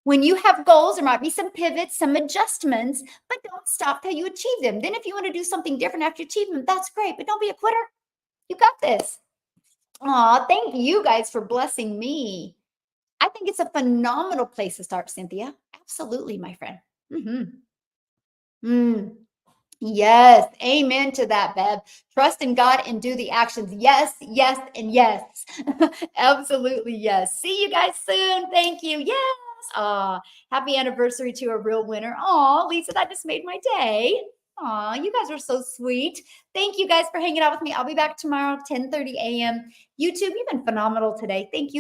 When you have goals, there might be some pivots, some adjustments, but don't stop till you achieve them. Then if you want to do something different after you achieve them, that's great, but don't be a quitter. You got this. Aw, thank you guys for blessing me. I think it's a phenomenal place to start, Cynthia. Absolutely, my friend. Mm. Yes, amen to that, Bev. Trust in God and do the actions. Yes, yes, and yes. Absolutely, yes. See you guys soon. Thank you. Yes. Happy anniversary to a real winner. Aw, Lisa, that just made my day. Aw, you guys are so sweet. Thank you guys for hanging out with me. I'll be back tomorrow, 10:30 a.m. YouTube, you've been phenomenal today. Thank you.